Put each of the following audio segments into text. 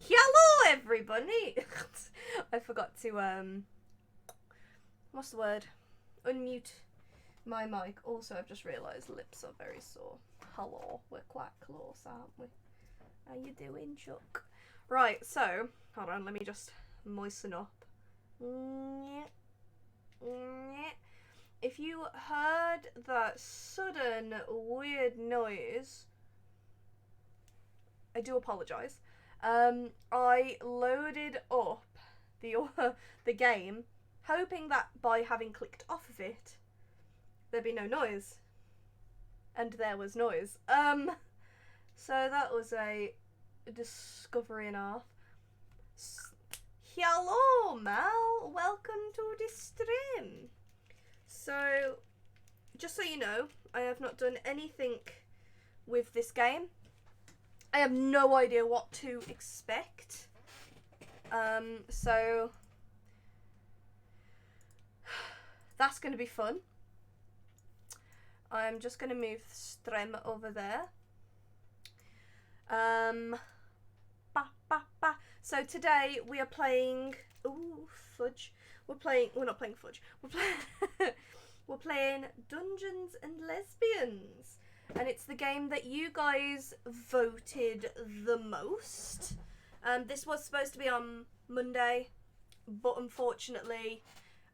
Hello, everybody! I forgot to, what's the word? Unmute my mic. Also, I've just realised lips are very sore. Hello, we're quite close, aren't we? How you doing, Chuck? Right, so, hold on, let me just moisten up. If you heard that sudden weird noise, I do apologise. I loaded up the game, hoping that by having clicked off of it, there'd be no noise. And there was noise. So that was a discovery and a half. Hello, Mal. Welcome to the stream. So, just so you know, I have not done anything with this game. I have no idea what to expect. So that's going to be fun. I'm just going to move the stream over there. So today we are playing. Ooh, fudge. We're not playing fudge. We're playing Dungeons and Lesbians. And it's the game that you guys voted the most. This was supposed to be on Monday, but unfortunately,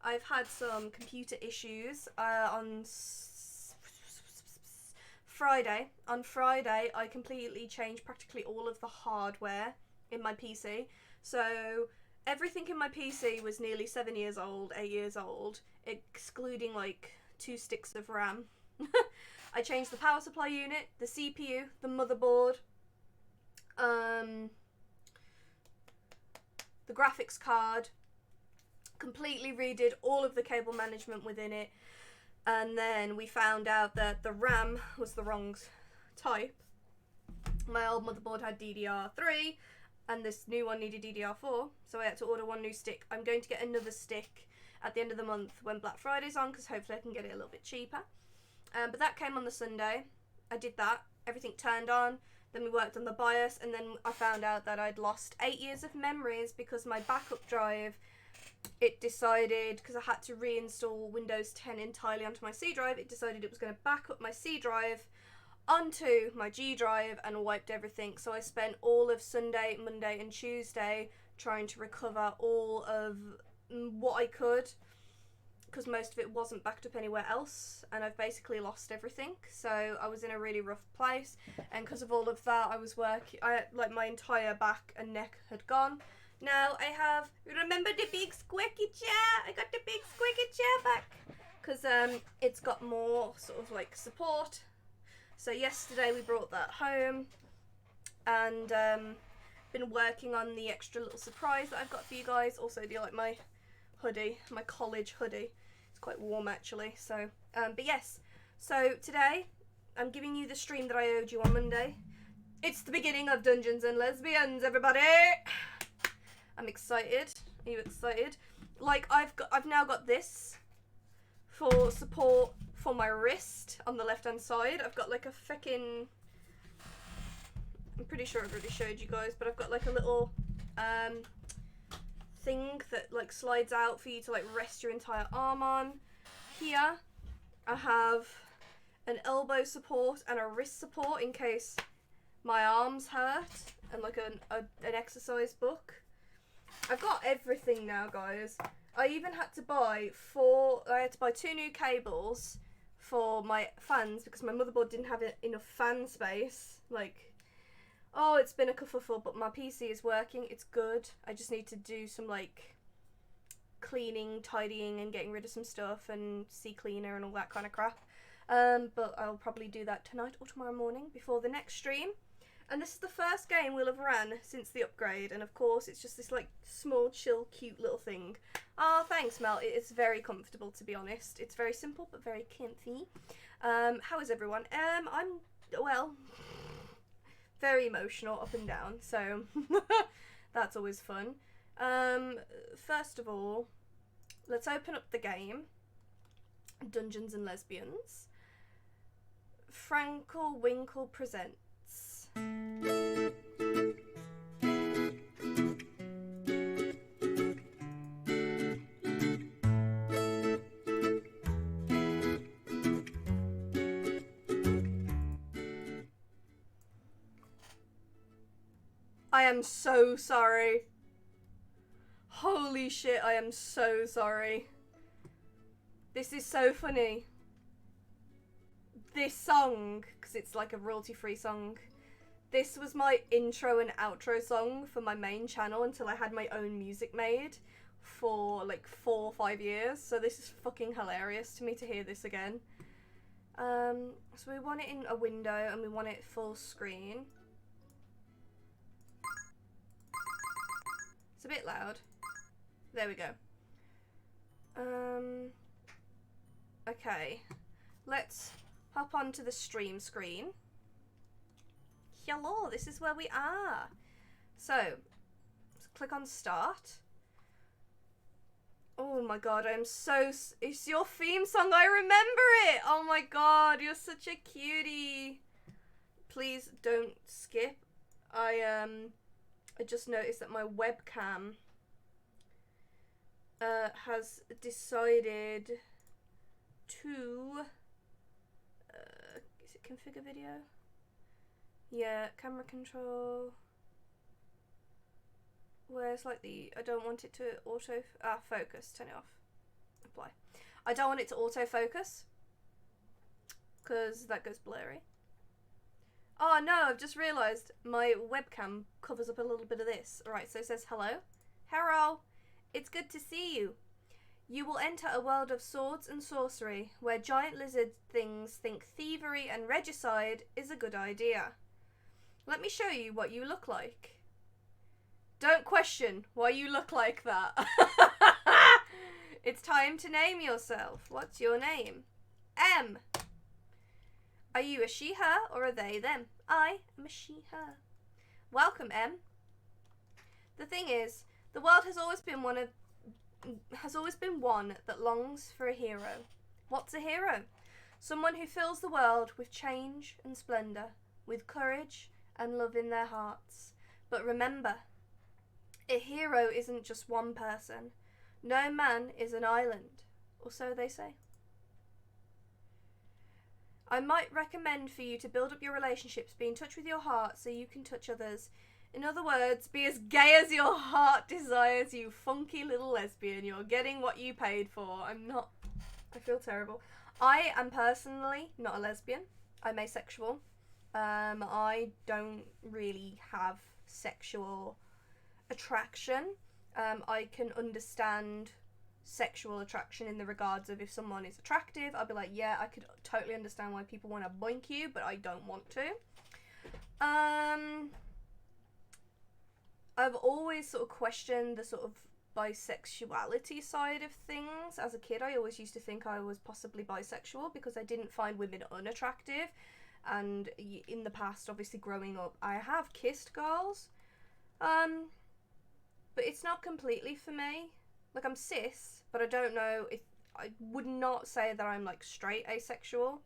I've had some computer issues on Friday. On Friday, I completely changed practically all of the hardware in my PC. So everything in my PC was nearly 7 years old, 8 years old, excluding like 2 sticks of RAM. I changed the power supply unit, the CPU, the motherboard, the graphics card, completely redid all of the cable management within it, and then we found out that the RAM was the wrong type. My old motherboard had DDR3, and this new one needed DDR4, so I had to order one new stick. I'm going to get another stick at the end of the month when Black Friday's on, because hopefully I can get it a little bit cheaper. But that came on the Sunday. I did that. Everything turned on. Then we worked on the BIOS, and then I found out that I'd lost 8 years of memories because my backup drive, it decided, because I had to reinstall Windows 10 entirely onto my C drive, it decided it was going to back up my C drive onto my G drive and wiped everything. So I spent all of Sunday, Monday and Tuesday trying to recover all of what I could, because most of it wasn't backed up anywhere else, and I've basically lost everything. So I was in a really rough place, and because of all of that, I was like my entire back and neck had gone. Now I have, remember the big squeaky chair? I got the big squeaky chair back, because it's got more sort of like support. So yesterday we brought that home, and been working on the extra little surprise that I've got for you guys. Also, do you like my hoodie, my college hoodie? It's quite warm actually. So but yes, so today I'm giving you the stream that I owed you on Monday. It's the beginning of Dungeons and Lesbians, everybody. I'm excited. Are you excited? Like I've now got this for support for my wrist on the left hand side. I've got like a fucking, I'm pretty sure I've already showed you guys, but I've got like a little thing that like slides out for you to like rest your entire arm on. Here I have an elbow support and a wrist support in case my arms hurt, and like an exercise book. I've got everything now, guys. I even had to buy 2 new cables for my fans because my motherboard didn't have enough fan space. Like, oh, it's been a kerfuffle, but my PC is working. It's good. I just need to do some like cleaning, tidying, and getting rid of some stuff, and CCleaner and all that kind of crap. But I'll probably do that tonight or tomorrow morning before the next stream. And this is the first game we'll have ran since the upgrade, and of course it's just this like small, chill, cute little thing. Oh, thanks, Mel. It's very comfortable, to be honest. It's very simple but very comfy. How is everyone? I'm, well, very emotional up and down, so that's always fun. First of all, let's open up the game. Dungeons and Lesbians. Frankel Winkle presents. I am so sorry. Holy shit, I am so sorry. This is so funny. This song, because it's like a royalty-free song, this was my intro and outro song for my main channel until I had my own music made for like 4 or 5 years. So this is fucking hilarious to me to hear this again. So we want it in a window and we want it full screen. It's a bit loud. There we go. Okay. Let's hop onto the stream screen. Hello, this is where we are. So, let's click on start. Oh my god, I am so... It's your theme song, I remember it! Oh my god, you're such a cutie. Please don't skip. I just noticed that my webcam has decided to... is it configure video? Yeah, camera control. Where's like the... I don't want it to auto... focus. Turn it off. Apply. I don't want it to autofocus, because that goes blurry. Oh no, I've just realised my webcam covers up a little bit of this. Alright, so it says hello. Hello. It's good to see you. You will enter a world of swords and sorcery, where giant lizard things think thievery and regicide is a good idea. Let me show you what you look like. Don't question why you look like that. It's time to name yourself. What's your name? M. Are you a she, her, or a they, them? I am a she, her. Welcome, M. The thing is, the world has always been one that longs for a hero. What's a hero? Someone who fills the world with change and splendor, with courage and love in their hearts. But remember, a hero isn't just one person. No man is an island, or so they say. I might recommend for you to build up your relationships, be in touch with your heart so you can touch others. In other words, be as gay as your heart desires, you funky little lesbian. You're getting what you paid for. I feel terrible. I am personally not a lesbian. I'm asexual. I don't really have sexual attraction. I can understand sexual attraction in the regards of if someone is attractive, I'd be like, yeah, I could totally understand why people want to boink you, but I don't want to. I've always sort of questioned the sort of bisexuality side of things. As a kid, I always used to think I was possibly bisexual because I didn't find women unattractive. And in the past, obviously growing up, I have kissed girls. But it's not completely for me. Like, I'm cis, but I don't know if... I would not say that I'm, like, straight asexual.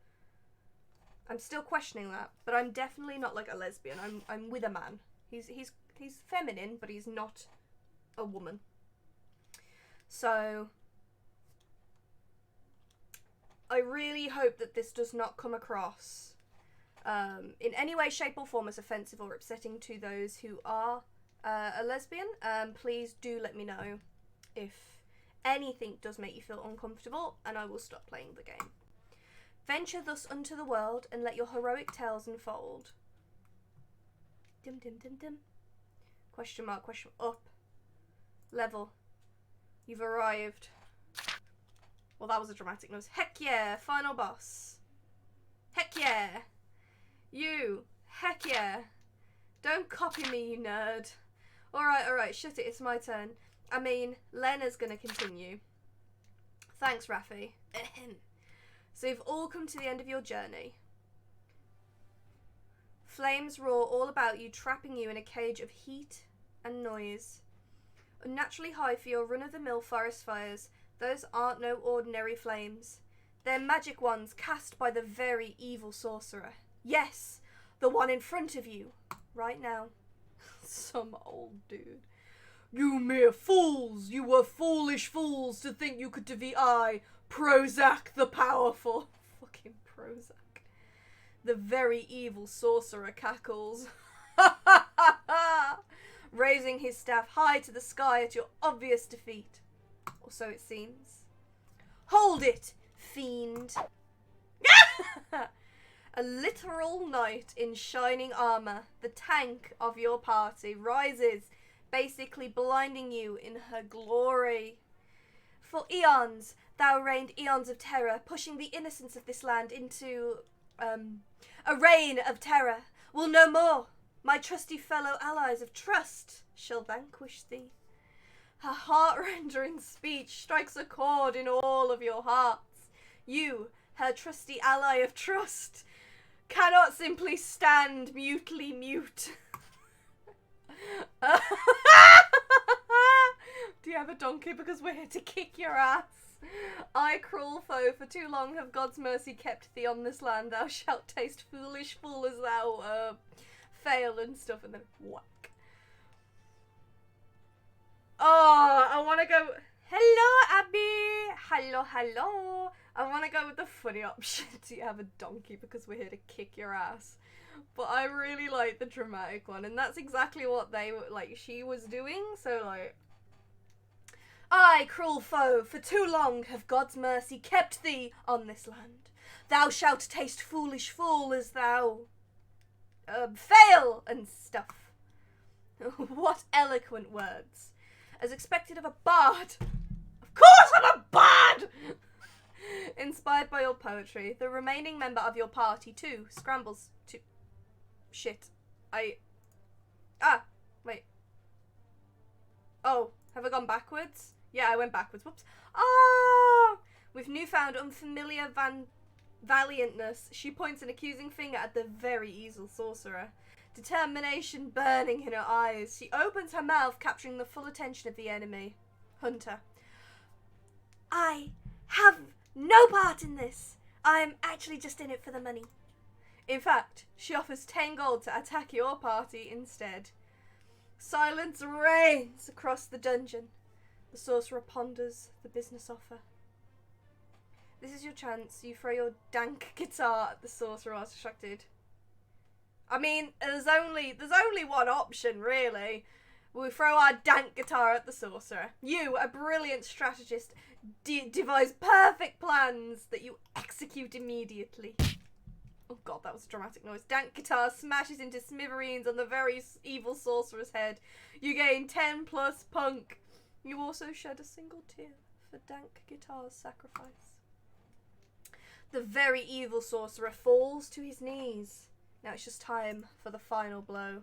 I'm still questioning that, but I'm definitely not, like, a lesbian. I'm with a man. He's feminine, but he's not a woman. So, I really hope that this does not come across in any way, shape, or form as offensive or upsetting to those who are a lesbian. Please do let me know if anything does make you feel uncomfortable, and I will stop playing the game. Venture thus unto the world, and let your heroic tales unfold. Dim dim dim dim. Question mark, question up. Level. You've arrived. Well, that was a dramatic noise. Heck yeah! Final boss. Heck yeah! You. Heck yeah! Don't copy me, you nerd. Alright, shut it, it's my turn. I mean, Lena's gonna continue. Thanks, Rafi. So you've all come to the end of your journey. Flames roar all about you, trapping you in a cage of heat and noise. Unnaturally high for your run-of-the-mill forest fires, those aren't no ordinary flames. They're magic ones cast by the very evil sorcerer. Yes, the one in front of you, right now. Some old dude. You mere fools! You were foolish fools to think you could defeat Prozac the Powerful. Fucking Prozac. The very evil sorcerer cackles. raising his staff high to the sky at your obvious defeat. Or so it seems. Hold it, fiend. A literal knight in shining armor, the tank of your party, rises, basically blinding you in her glory. For eons, thou reigned eons of terror, pushing the innocence of this land into, a reign of terror. Will no more. My trusty fellow allies of trust shall vanquish thee. Her heart-rendering speech strikes a chord in all of your hearts. You, her trusty ally of trust, cannot simply stand mutely mute. Do you have a donkey? Because we're here to kick your ass. I, cruel foe, for too long have God's mercy kept thee on this land. Thou shalt taste foolish fool as thou fail and stuff, and then whack. Oh, I want to go. Hello, Abby. Hello, hello. I want to go with the funny option. Do you have a donkey? Because we're here to kick your ass. But I really like the dramatic one, and that's exactly what they were like. She was doing. So like. I, cruel foe, for too long have God's mercy kept thee on this land. Thou shalt taste foolish fool as thou fail and stuff. What eloquent words. As expected of a bard. Of course I'm a bard! Inspired by your poetry, the remaining member of your party too scrambles to... Shit. Wait. Oh, have I gone backwards? Yeah, I went backwards. Whoops. Oh! With newfound unfamiliar valiantness, she points an accusing finger at the very easel sorcerer. Determination burning in her eyes, she opens her mouth, capturing the full attention of the enemy. Hunter. I have no part in this. I'm actually just in it for the money. In fact, she offers 10 gold to attack your party instead. Silence reigns across the dungeon. The sorcerer ponders the business offer. This is your chance. You throw your dank guitar at the sorcerer as distracted. I mean, there's only one option, really. We throw our dank guitar at the sorcerer. You, a brilliant strategist, devise perfect plans that you execute immediately. Oh god, that was a dramatic noise. Dank guitar smashes into smithereens on the very evil sorcerer's head. You gain 10 plus punk. You also shed a single tear for dank guitar's sacrifice. The very evil sorcerer falls to his knees. Now it's just time for the final blow.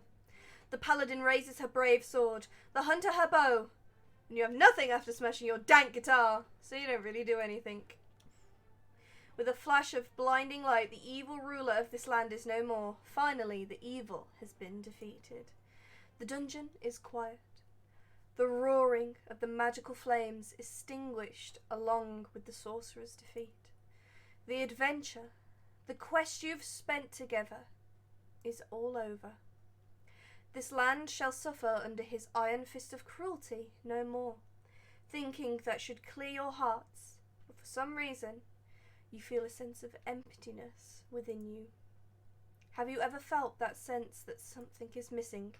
The paladin raises her brave sword, the hunter her bow, and you have nothing after smashing your dank guitar, so you don't really do anything. With a flash of blinding light, the evil ruler of this land is no more. Finally, the evil has been defeated. The dungeon is quiet. The roaring of the magical flames is extinguished along with the sorcerer's defeat. The adventure, the quest you've spent together, is all over. This land shall suffer under his iron fist of cruelty no more, thinking that should clear your hearts, but for some reason, you feel a sense of emptiness within you. Have you ever felt that sense that something is missing?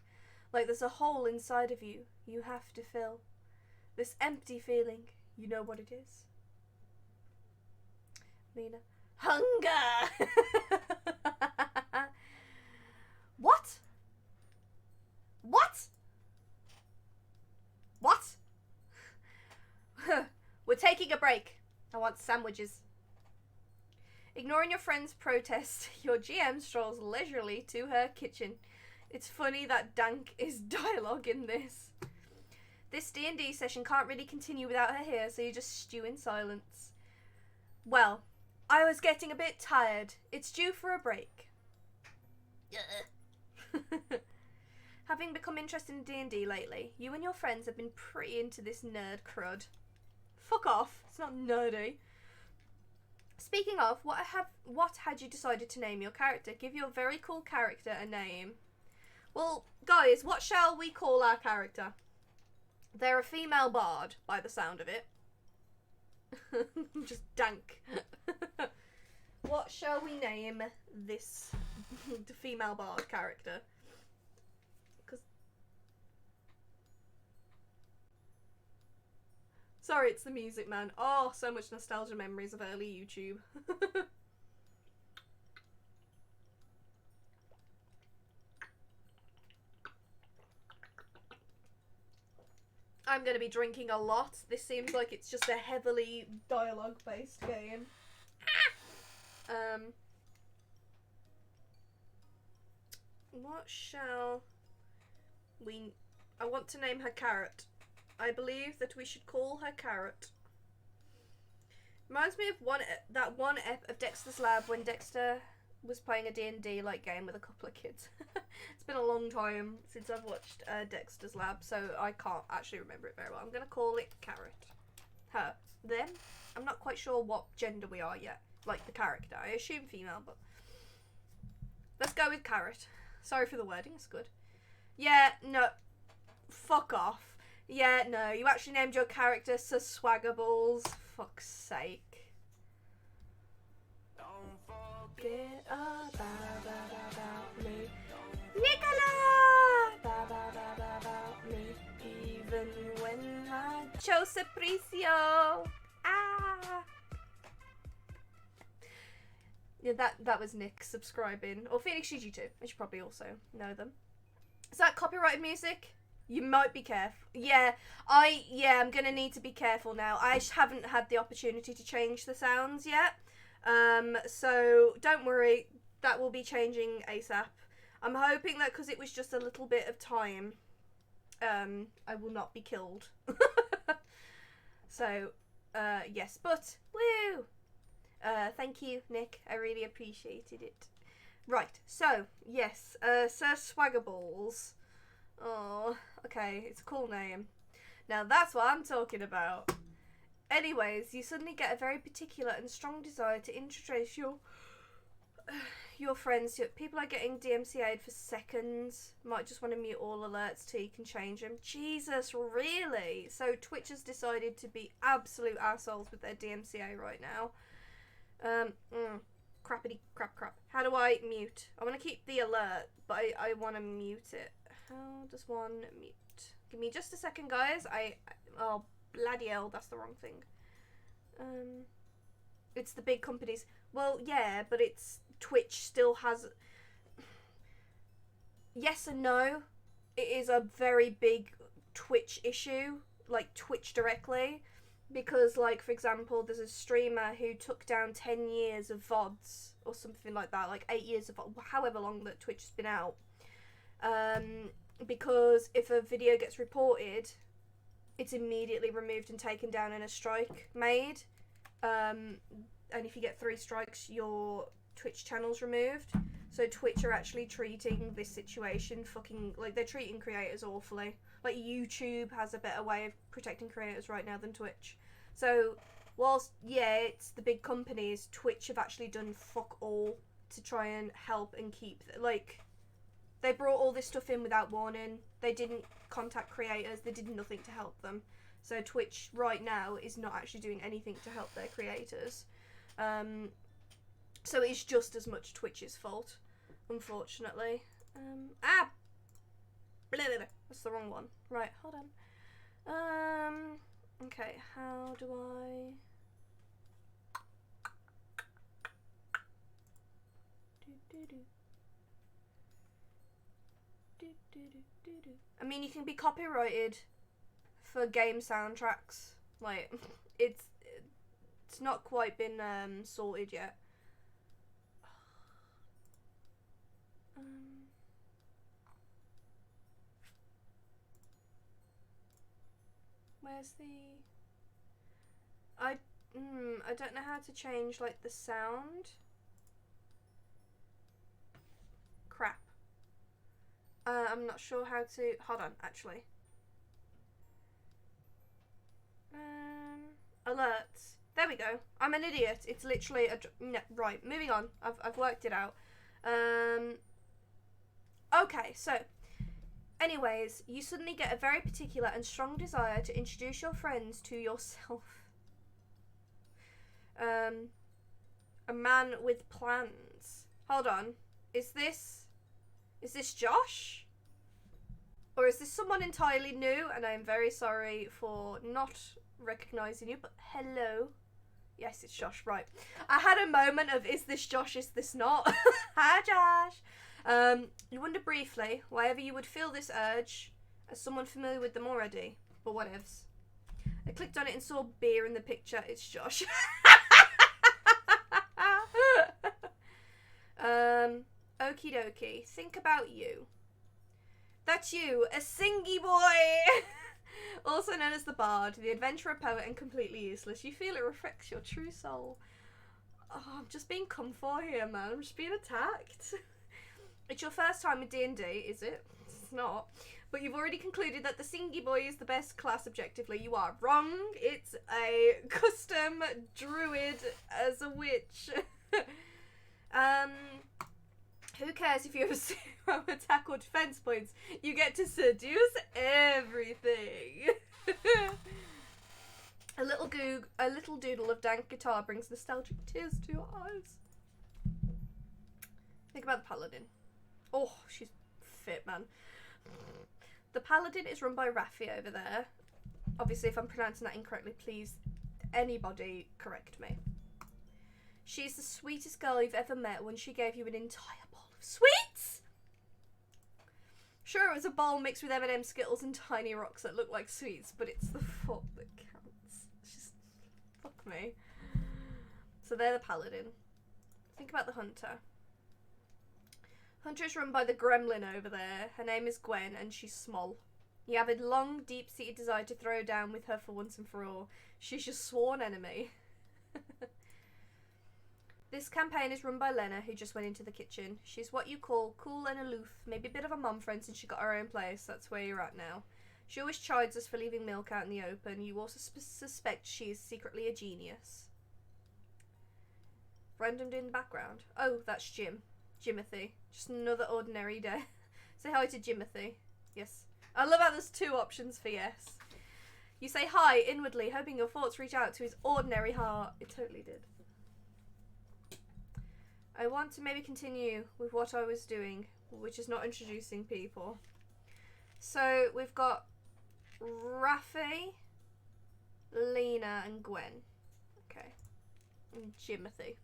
Like there's a hole inside of you have to fill. This empty feeling, you know what it is? Lena. Hunger! What? What? What? We're taking a break. I want sandwiches. Ignoring your friend's protest, your GM strolls leisurely to her kitchen. It's funny that dank is dialogue in this. This D&D session can't really continue without her here, so you just stew in silence. Well, I was getting a bit tired. It's due for a break. Having become interested in D&D lately, you and your friends have been pretty into this nerd crud. Fuck off. It's not nerdy. Speaking of, what had you decided to name your character? Give your very cool character a name. Well, guys, what shall we call our character? They're a female bard, by the sound of it. Just dank. What shall we name this female bard character? Sorry, it's the music, man. Oh, so much nostalgia memories of early YouTube. I'm going to be drinking a lot. This seems like it's just a heavily dialogue-based game. What shall we... I want to name her Carrot. I believe that we should call her Carrot. Reminds me of that one ep of Dexter's Lab when Dexter was playing a D&D like game with a couple of kids. It's been a long time since I've watched Dexter's Lab, so I can't actually remember it very well. I'm gonna call it Carrot. Her. Them? I'm not quite sure what gender we are yet. Like the character. I assume female, but let's go with Carrot. Sorry for the wording, it's good. Yeah, no. Fuck off. Yeah, no, you actually named your character Sir Swaggerballs. Fuck's sake. Don't forget about me. Nicola! About me. Even when I chose Apricio. Ah! Yeah, that was Nick subscribing. Or Phoenix GG2. I should probably also know them. Is that copyrighted music? You might be careful. Yeah, I'm gonna need to be careful now. I haven't had the opportunity to change the sounds yet. So don't worry, that will be changing ASAP. I'm hoping that because it was just a little bit of time, I will not be killed. So, yes, but, woo! Thank you, Nick. I really appreciated it. Right, so, yes, Sir Swaggerballs. Oh, okay, it's a cool name. Now that's what I'm talking about. Anyways, you suddenly get a very particular and strong desire to introduce your friends to it. People are getting DMCA'd for seconds. Might just want to mute all alerts till you can change them. Jesus, really? So Twitch has decided to be absolute assholes with their DMCA right now. Crappity crap. How do I mute? I want to keep the alert, but I want to mute it. How does one mute? Give me just a second, guys. Oh, bloody hell, that's the wrong thing. It's the big companies. Well, yeah, but Twitch still has... Yes and no. It is a very big Twitch issue, like Twitch directly, because, like, for example, there's a streamer who took down 10 years of VODs, or something like that, like 8 years of however long that Twitch has been out. Because if a video gets reported, it's immediately removed and taken down and a strike made. And if you get 3 strikes, your Twitch channel's removed. So Twitch are actually treating this situation like, they're treating creators awfully. Like, YouTube has a better way of protecting creators right now than Twitch. So, whilst, yeah, it's the big companies, Twitch have actually done fuck all to try and help and keep, like... They brought all this stuff in without warning. They didn't contact creators. They did nothing to help them. So Twitch right now is not actually doing anything to help their creators. So it's just as much Twitch's fault, unfortunately. That's the wrong one. Right, hold on. Okay, how do I... I mean, you can be copyrighted for game soundtracks. Like, it's not quite been sorted yet. Where's the... I don't know how to change, like, the sound. Crap. I'm not sure how to... Hold on, actually. Alerts. There we go. I'm an idiot. It's literally a... No, right, moving on. I've worked it out. Okay, so... Anyways, you suddenly get a very particular and strong desire to introduce your friends to yourself. A man with plans. Hold on. Is this Josh? Or is this someone entirely new? And I am very sorry for not recognising you, but hello. Yes, it's Josh, right. I had a moment of, is this Josh, is this not? Hi, Josh. You wonder briefly why ever you would feel this urge as someone familiar with them already, but whatevs. I clicked on it and saw beer in the picture. It's Josh. Okie dokie. Think about you. That's you, a singy boy! Also known as the Bard, the adventurer, poet, and completely useless. You feel it reflects your true soul. Oh, I'm just being come for here, man. I'm just being attacked. It's your first time with D&D, is it? It's not. But you've already concluded that the singy boy is the best class objectively. You are wrong. It's a custom druid as a witch. Who cares if you have 0 attack or defense points? You get to seduce everything. A little doodle of dank guitar brings nostalgic tears to your eyes. Think about the paladin. Oh, she's fit, man. The paladin is run by Raffi over there. Obviously, if I'm pronouncing that incorrectly, please, anybody correct me. She's the sweetest girl you've ever met when she gave you an entire bowl of sweets! Sure, it was a bowl mixed with M&M Skittles and tiny rocks that look like sweets, but it's the thought that counts. It's just, fuck me. So they're the paladin. Think about the hunter. Hunter is run by the gremlin over there. Her name is Gwen, and she's small. You have a long, deep-seated desire to throw down with her for once and for all. She's your sworn enemy. This campaign is run by Lena, who just went into the kitchen. She's what you call cool and aloof, maybe a bit of a mum friend since she got her own place. That's where you're at now. She always chides us for leaving milk out in the open. You also suspect she is secretly a genius. Randomed in the background. Oh, that's Jim. Jimothy. Just another ordinary day. Say hi to Jimothy. Yes. I love how there's 2 options for yes. You say hi inwardly, hoping your thoughts reach out to his ordinary heart. It totally did. I want to maybe continue with what I was doing, which is not introducing people. So we've got Raffi, Lena, and Gwen. Okay. And Jimothy.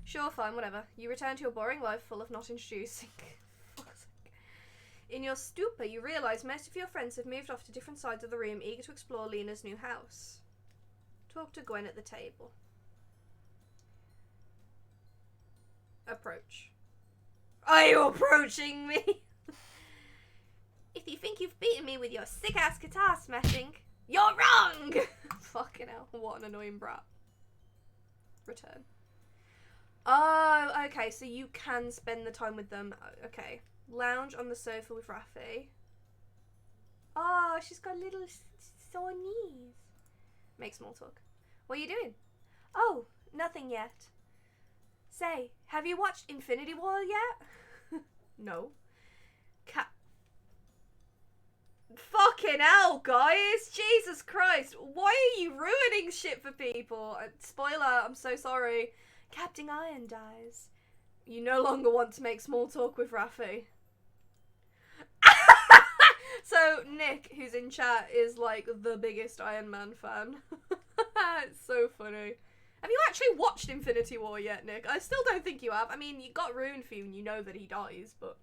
Sure, fine, whatever. You return to your boring life full of not introducing. In your stupor, you realise most of your friends have moved off to different sides of the room, eager to explore Lena's new house. Talk to Gwen at the table. Approach. Are you approaching me? If you think you've beaten me with your sick-ass guitar smashing, you're wrong! Fucking hell, what an annoying brat. Return. Oh, okay, so you can spend the time with them. Okay. Lounge on the sofa with Raffi. Oh, she's got little sore knees. Make small talk. What are you doing? Oh, nothing yet. Say, have you watched Infinity War yet? No. Fucking hell, guys! Jesus Christ! Why are you ruining shit for people? Spoiler, I'm so sorry. Captain Iron dies. You no longer want to make small talk with Raffi. So, Nick, who's in chat, is like the biggest Iron Man fan. It's so funny. Have you actually watched Infinity War yet, Nick? I still don't think you have. I mean, you got ruined for you and you know that he dies, but...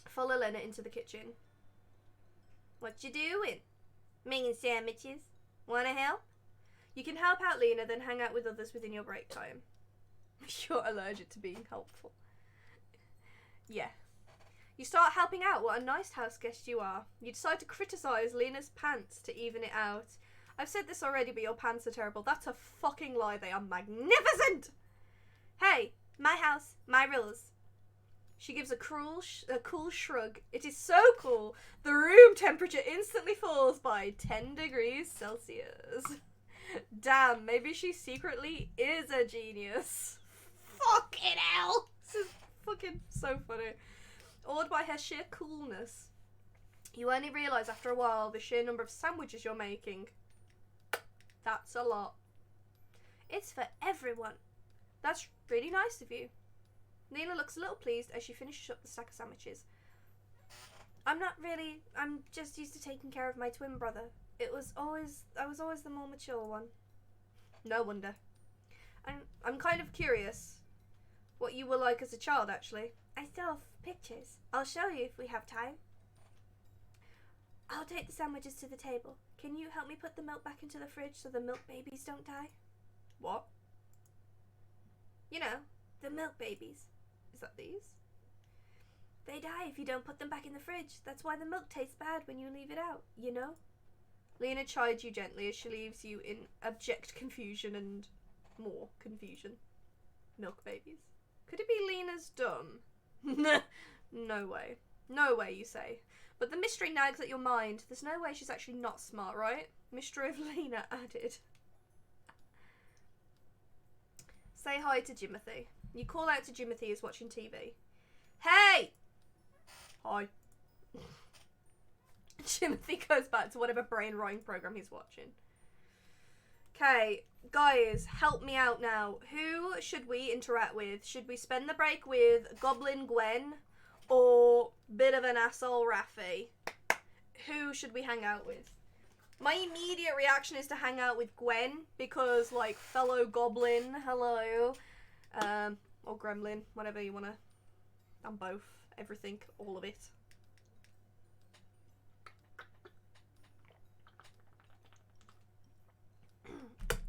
Follow Lena into the kitchen. What you doing? Making sandwiches. Wanna help? You can help out Lena, then hang out with others within your break time. You're allergic to being helpful. Yeah. You start helping out. What a nice house guest you are. You decide to criticise Lena's pants to even it out. I've said this already, but your pants are terrible. That's a fucking lie. They are magnificent! Hey, my house, my rules. She gives a cool shrug. It is so cool. The room temperature instantly falls by 10 degrees Celsius. Damn, maybe she secretly is a genius. Fucking hell! This is fucking so funny. Awed by her sheer coolness. You only realise after a while the sheer number of sandwiches you're making. That's a lot. It's for everyone. That's really nice of you. Lena looks a little pleased as she finishes up the stack of sandwiches. I'm not really. I'm just used to taking care of my twin brother. I was always the more mature one. No wonder. I'm kind of curious what you were like as a child, actually. I still have pictures. I'll show you if we have time. I'll take the sandwiches to the table. Can you help me put the milk back into the fridge so the milk babies don't die? What? You know, the milk babies. Is that these? They die if you don't put them back in the fridge. That's why the milk tastes bad when you leave it out, you know? Lena chides you gently as she leaves you in abject confusion and more confusion. Milk babies. Could it be Lena's dumb? No way. No way, you say. But the mystery nags at your mind. There's no way she's actually not smart, right? Mystery of Lena added. Say hi to Jimothy. You call out to Jimothy who's watching TV. Hey! Hi. Jimothy goes back to whatever brain rotting program he's watching. Okay, guys, help me out now. Who should we interact with? Should we spend the break with Goblin Gwen or bit of an asshole Raffi? Who should we hang out with? My immediate reaction is to hang out with Gwen because, like, fellow goblin, hello, or gremlin, whatever you wanna. I'm both, everything, all of it.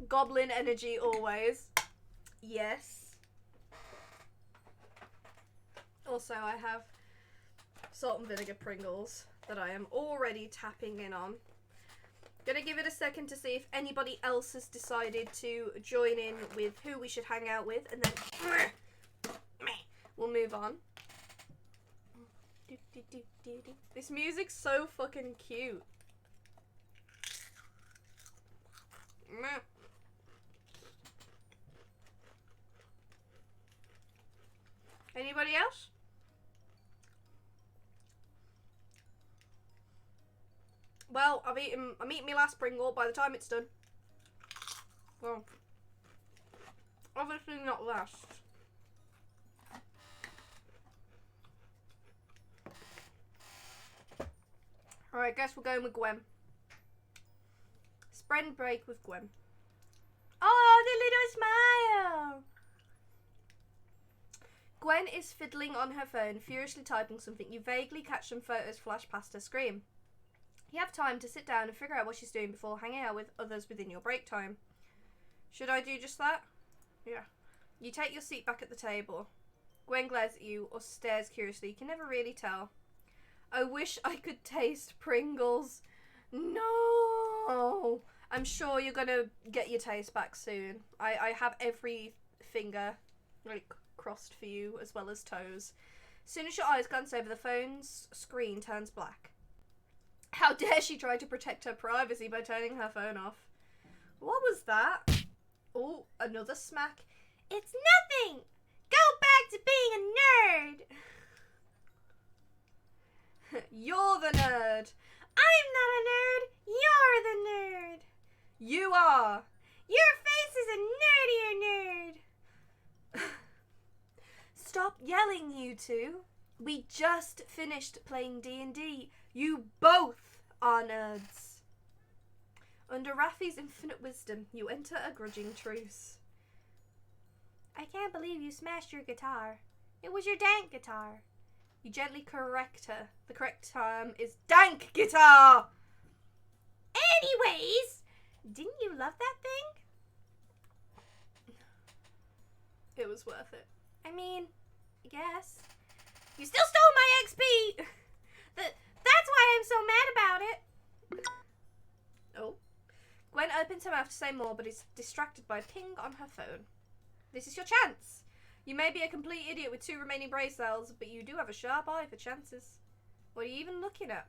Goblin energy always. Yes. Also, I have salt and vinegar Pringles that I am already tapping in on. Gonna give it a second to see if anybody else has decided to join in with who we should hang out with, and then we'll move on. This music's so fucking cute. Anybody else? Well, I'm eating my last Pringle by the time it's done. Well, obviously not last. Alright, guess we're going with Gwen. Spread break with Gwen. Oh, the little smile! Gwen is fiddling on her phone, furiously typing something. You vaguely catch some photos flash past her screen. You have time to sit down and figure out what she's doing before hanging out with others within your break time. Should I do just that? Yeah. You take your seat back at the table. Gwen glares at you or stares curiously. You can never really tell. I wish I could taste Pringles. No! I'm sure you're gonna get your taste back soon. I have every finger, like, crossed for you, as well as toes. As soon as your eyes glance over, the phone's screen turns black. How dare she try to protect her privacy by turning her phone off? What was that? Oh, another smack. It's nothing! Go back to being a nerd! You're the nerd! I'm not a nerd! You're the nerd! You are! Your face is a nerdier nerd! Stop yelling, you two. We just finished playing D&D. You both are nerds. Under Raffi's infinite wisdom, you enter a grudging truce. I can't believe you smashed your guitar. It was your dank guitar. You gently correct her. The correct term is dank guitar! Anyways, didn't you love that thing? It was worth it. I mean, I guess. You still stole my XP! That's why I'm so mad about it! Oh. Gwen opens her mouth to say more, but is distracted by a ping on her phone. This is your chance! You may be a complete idiot with 2 remaining brain cells, but you do have a sharp eye for chances. What are you even looking at?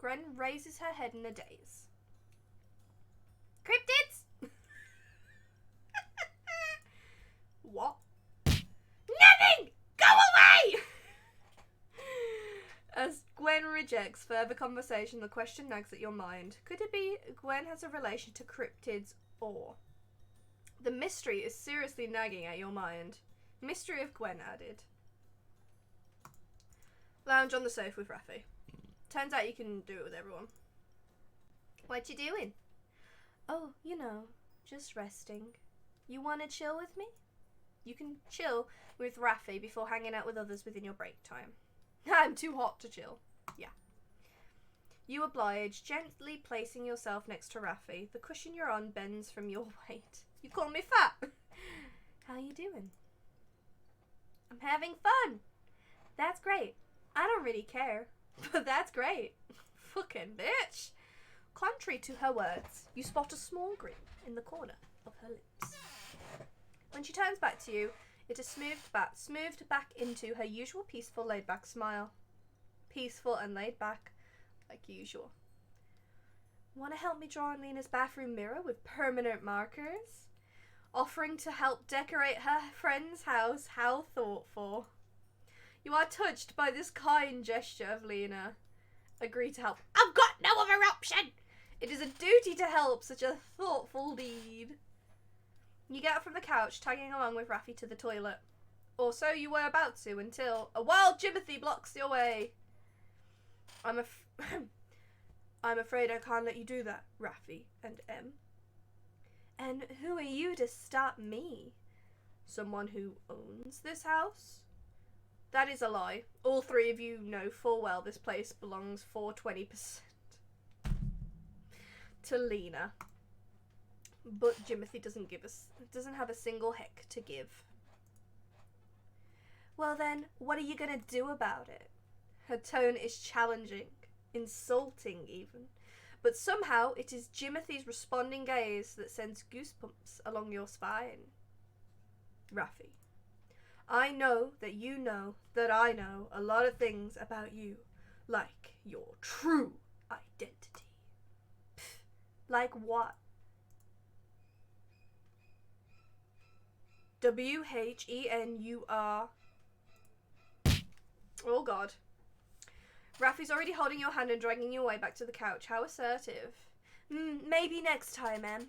Gwen raises her head in a daze. Cryptids? What? Nothing! Go away! As Gwen rejects further conversation, the question nags at your mind. Could it be Gwen has a relation to cryptids, or... The mystery is seriously nagging at your mind. Mystery of Gwen added. Lounge on the sofa with Raffi. Turns out you can do it with everyone. What you doing? Oh, you know, just resting. You want to chill with me? You can chill with Raffi before hanging out with others within your break time. I'm too hot to chill. Yeah. You oblige, gently placing yourself next to Raffi. The cushion you're on bends from your weight. You call me fat. How you doing? I'm having fun. That's great. I don't really care, but that's great. Fucking bitch. Contrary to her words, you spot a small grin in the corner of her lips. When she turns back to you, it is smoothed back into her usual peaceful, laid-back smile. Peaceful and laid back, like usual. Want to help me draw on Lena's bathroom mirror with permanent markers? Offering to help decorate her friend's house. How thoughtful. You are touched by this kind gesture of Lena. Agree to help. I've got no other option! It is a duty to help such a thoughtful deed. You get up from the couch, tagging along with Raffi to the toilet. Or so you were about to, until a wild Jimothy blocks your way. I'm afraid I can't let you do that, Raffi and M. And who are you to stop me? Someone who owns this house? That is a lie. All three of you know full well this place belongs for 20% to Lena. But Jimothy doesn't have a single heck to give. Well then, what are you gonna do about it? Her tone is challenging, insulting even. But somehow it is Jimothy's responding gaze that sends goosebumps along your spine. Raffi, I know that you know that I know a lot of things about you, like your true identity. Pfft, like what? WHENUR. Oh god. Raffi's already holding your hand and dragging you away back to the couch. How assertive. Maybe next time, Em.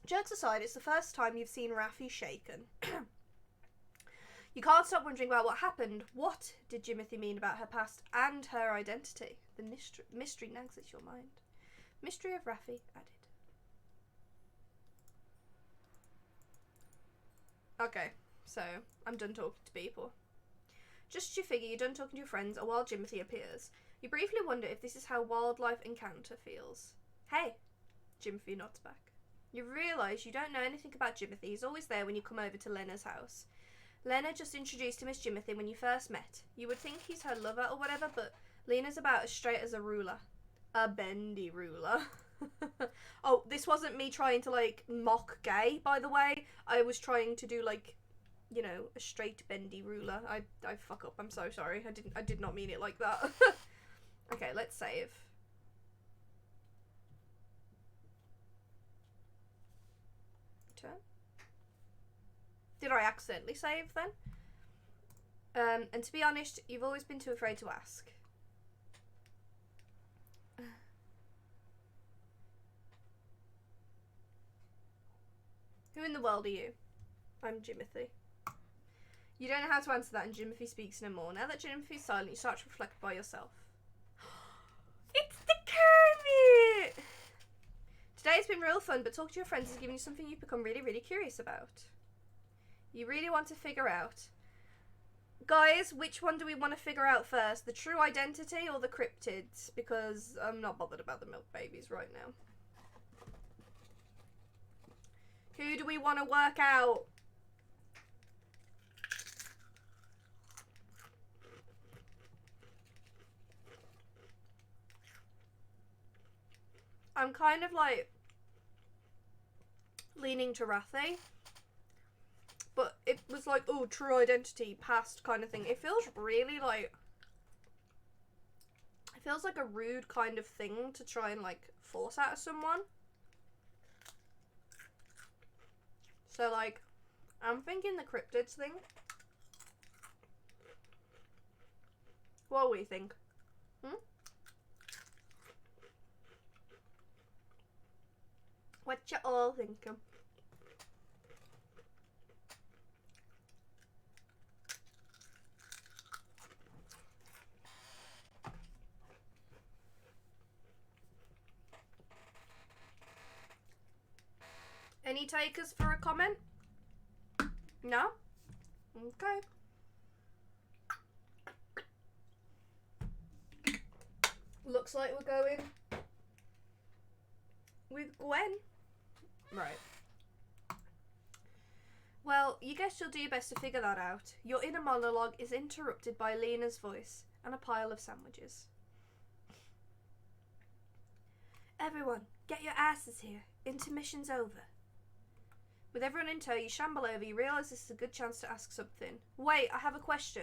Jokes aside, it's the first time you've seen Raffi shaken. You can't stop wondering about what happened. What did Jimothy mean about her past and her identity? The mystery nags at your mind. Mystery of Raffi added. Okay, so I'm done talking to people. Just as you figure you're done talking to your friends, a wild Jimothy appears. You briefly wonder if this is how wildlife encounter feels. Hey, Jimothy nods back. You realise you don't know anything about Jimothy. He's always there when you come over to Lena's house. Lena just introduced him as Jimothy when you first met. You would think he's her lover or whatever, but Lena's about as straight as a ruler. A bendy ruler. Oh, this wasn't me trying to, like, mock gay, by the way. I was trying to do, like, you know, a straight bendy ruler. I fuck up. I'm so sorry. I did not mean it like that. Okay, let's save. Turn. Did I accidentally save then? And to be honest, you've always been too afraid to ask. Who in the world are you? I'm Jimothy. You don't know how to answer that, and Jimothy speaks no more. Now that Jimothy's silent, you start to reflect by yourself. It's the Kermit! Today's been real fun, but talking to your friends has given you something you've become really, really curious about. You really want to figure out. Guys, which one do we want to figure out first? The true identity or the cryptids? Because I'm not bothered about the milk babies right now. Who do we want to work out? I'm kind of like leaning to Raffi, but it was like, oh, true identity, past kind of thing. It feels really like, it feels like a rude kind of thing to try and like force out of someone. So like, I'm thinking the cryptids thing. What do we think? What you all thinking? Any takers for a comment? No? Okay. Looks like we're going with Gwen. Right. Well, you guess you'll do your best to figure that out. Your inner monologue is interrupted by Lena's voice and a pile of sandwiches. Everyone, get your asses here. Intermission's over. With everyone in tow, you shamble over. You realise this is a good chance to ask something. Wait, I have a question.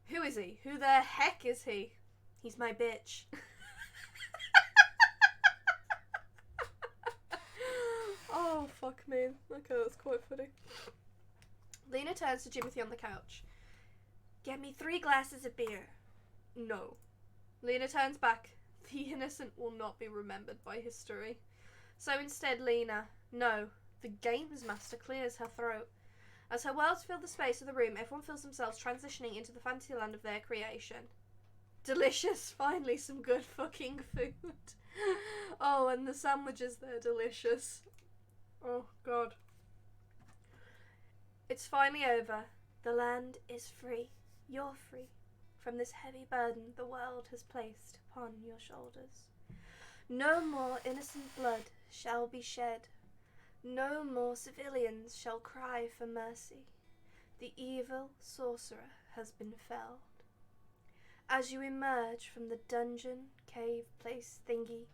Who is he? Who the heck is he? He's my bitch. Oh, fuck me. Okay, that's quite funny. Lena turns to Jimothy on the couch. Get me 3 glasses of beer. No. Lena turns back. The innocent will not be remembered by history. So instead, Lena, no. The games master clears her throat. As her worlds fill the space of the room, everyone feels themselves transitioning into the fantasy land of their creation. Delicious. Finally, some good fucking food. Oh, and the sandwiches, they're delicious. Oh, God. It's finally over. The land is free. You're free from this heavy burden the world has placed upon your shoulders. No more innocent blood shall be shed. No more civilians shall cry for mercy. The evil sorcerer has been felled. As you emerge from the dungeon, cave, place thingy,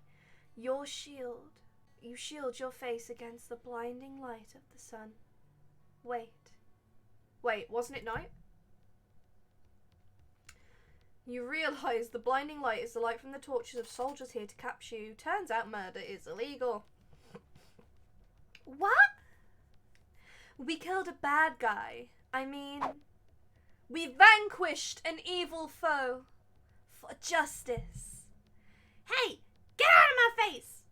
you shield your face against the blinding light of the sun. Wait, wasn't it night? You realise the blinding light is the light from the torches of soldiers here to capture you. Turns out murder is illegal. What? We killed a bad guy. I mean, we vanquished an evil foe for justice. Hey, get out of my face!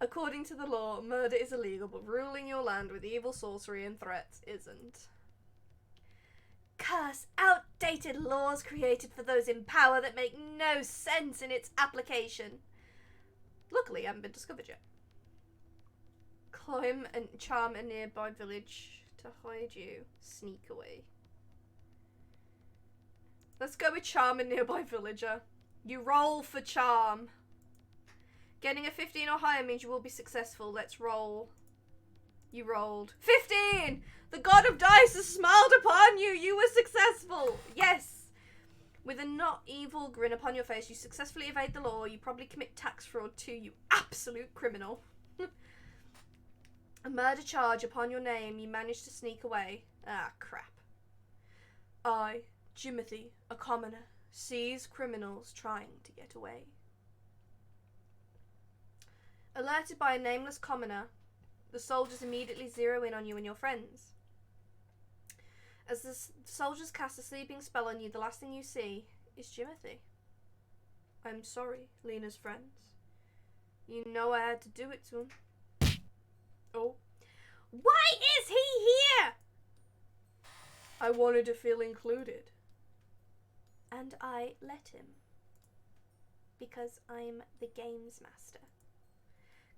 According to the law, murder is illegal, but ruling your land with evil sorcery and threats isn't. Curse outdated laws created for those in power that make no sense in its application. Luckily, I haven't been discovered yet. Climb and charm a nearby village to hide you. Sneak away. Let's go with charm a nearby villager. You roll for charm. Getting a 15 or higher means you will be successful. Let's roll. You rolled. 15! The god of dice has smiled upon you! You were successful! Yes! With a not evil grin upon your face, you successfully evade the law. You probably commit tax fraud too, you absolute criminal. A murder charge upon your name. You managed to sneak away. Ah, crap. I, Jimothy, a commoner, sees criminals trying to get away. Alerted by a nameless commoner, the soldiers immediately zero in on you and your friends. As the soldiers cast a sleeping spell on you, the last thing you see is Jimothy. I'm sorry, Lena's friends. You know I had to do it to him. Oh. Why is he here? I wanted to feel included. And I let him. Because I'm the games master.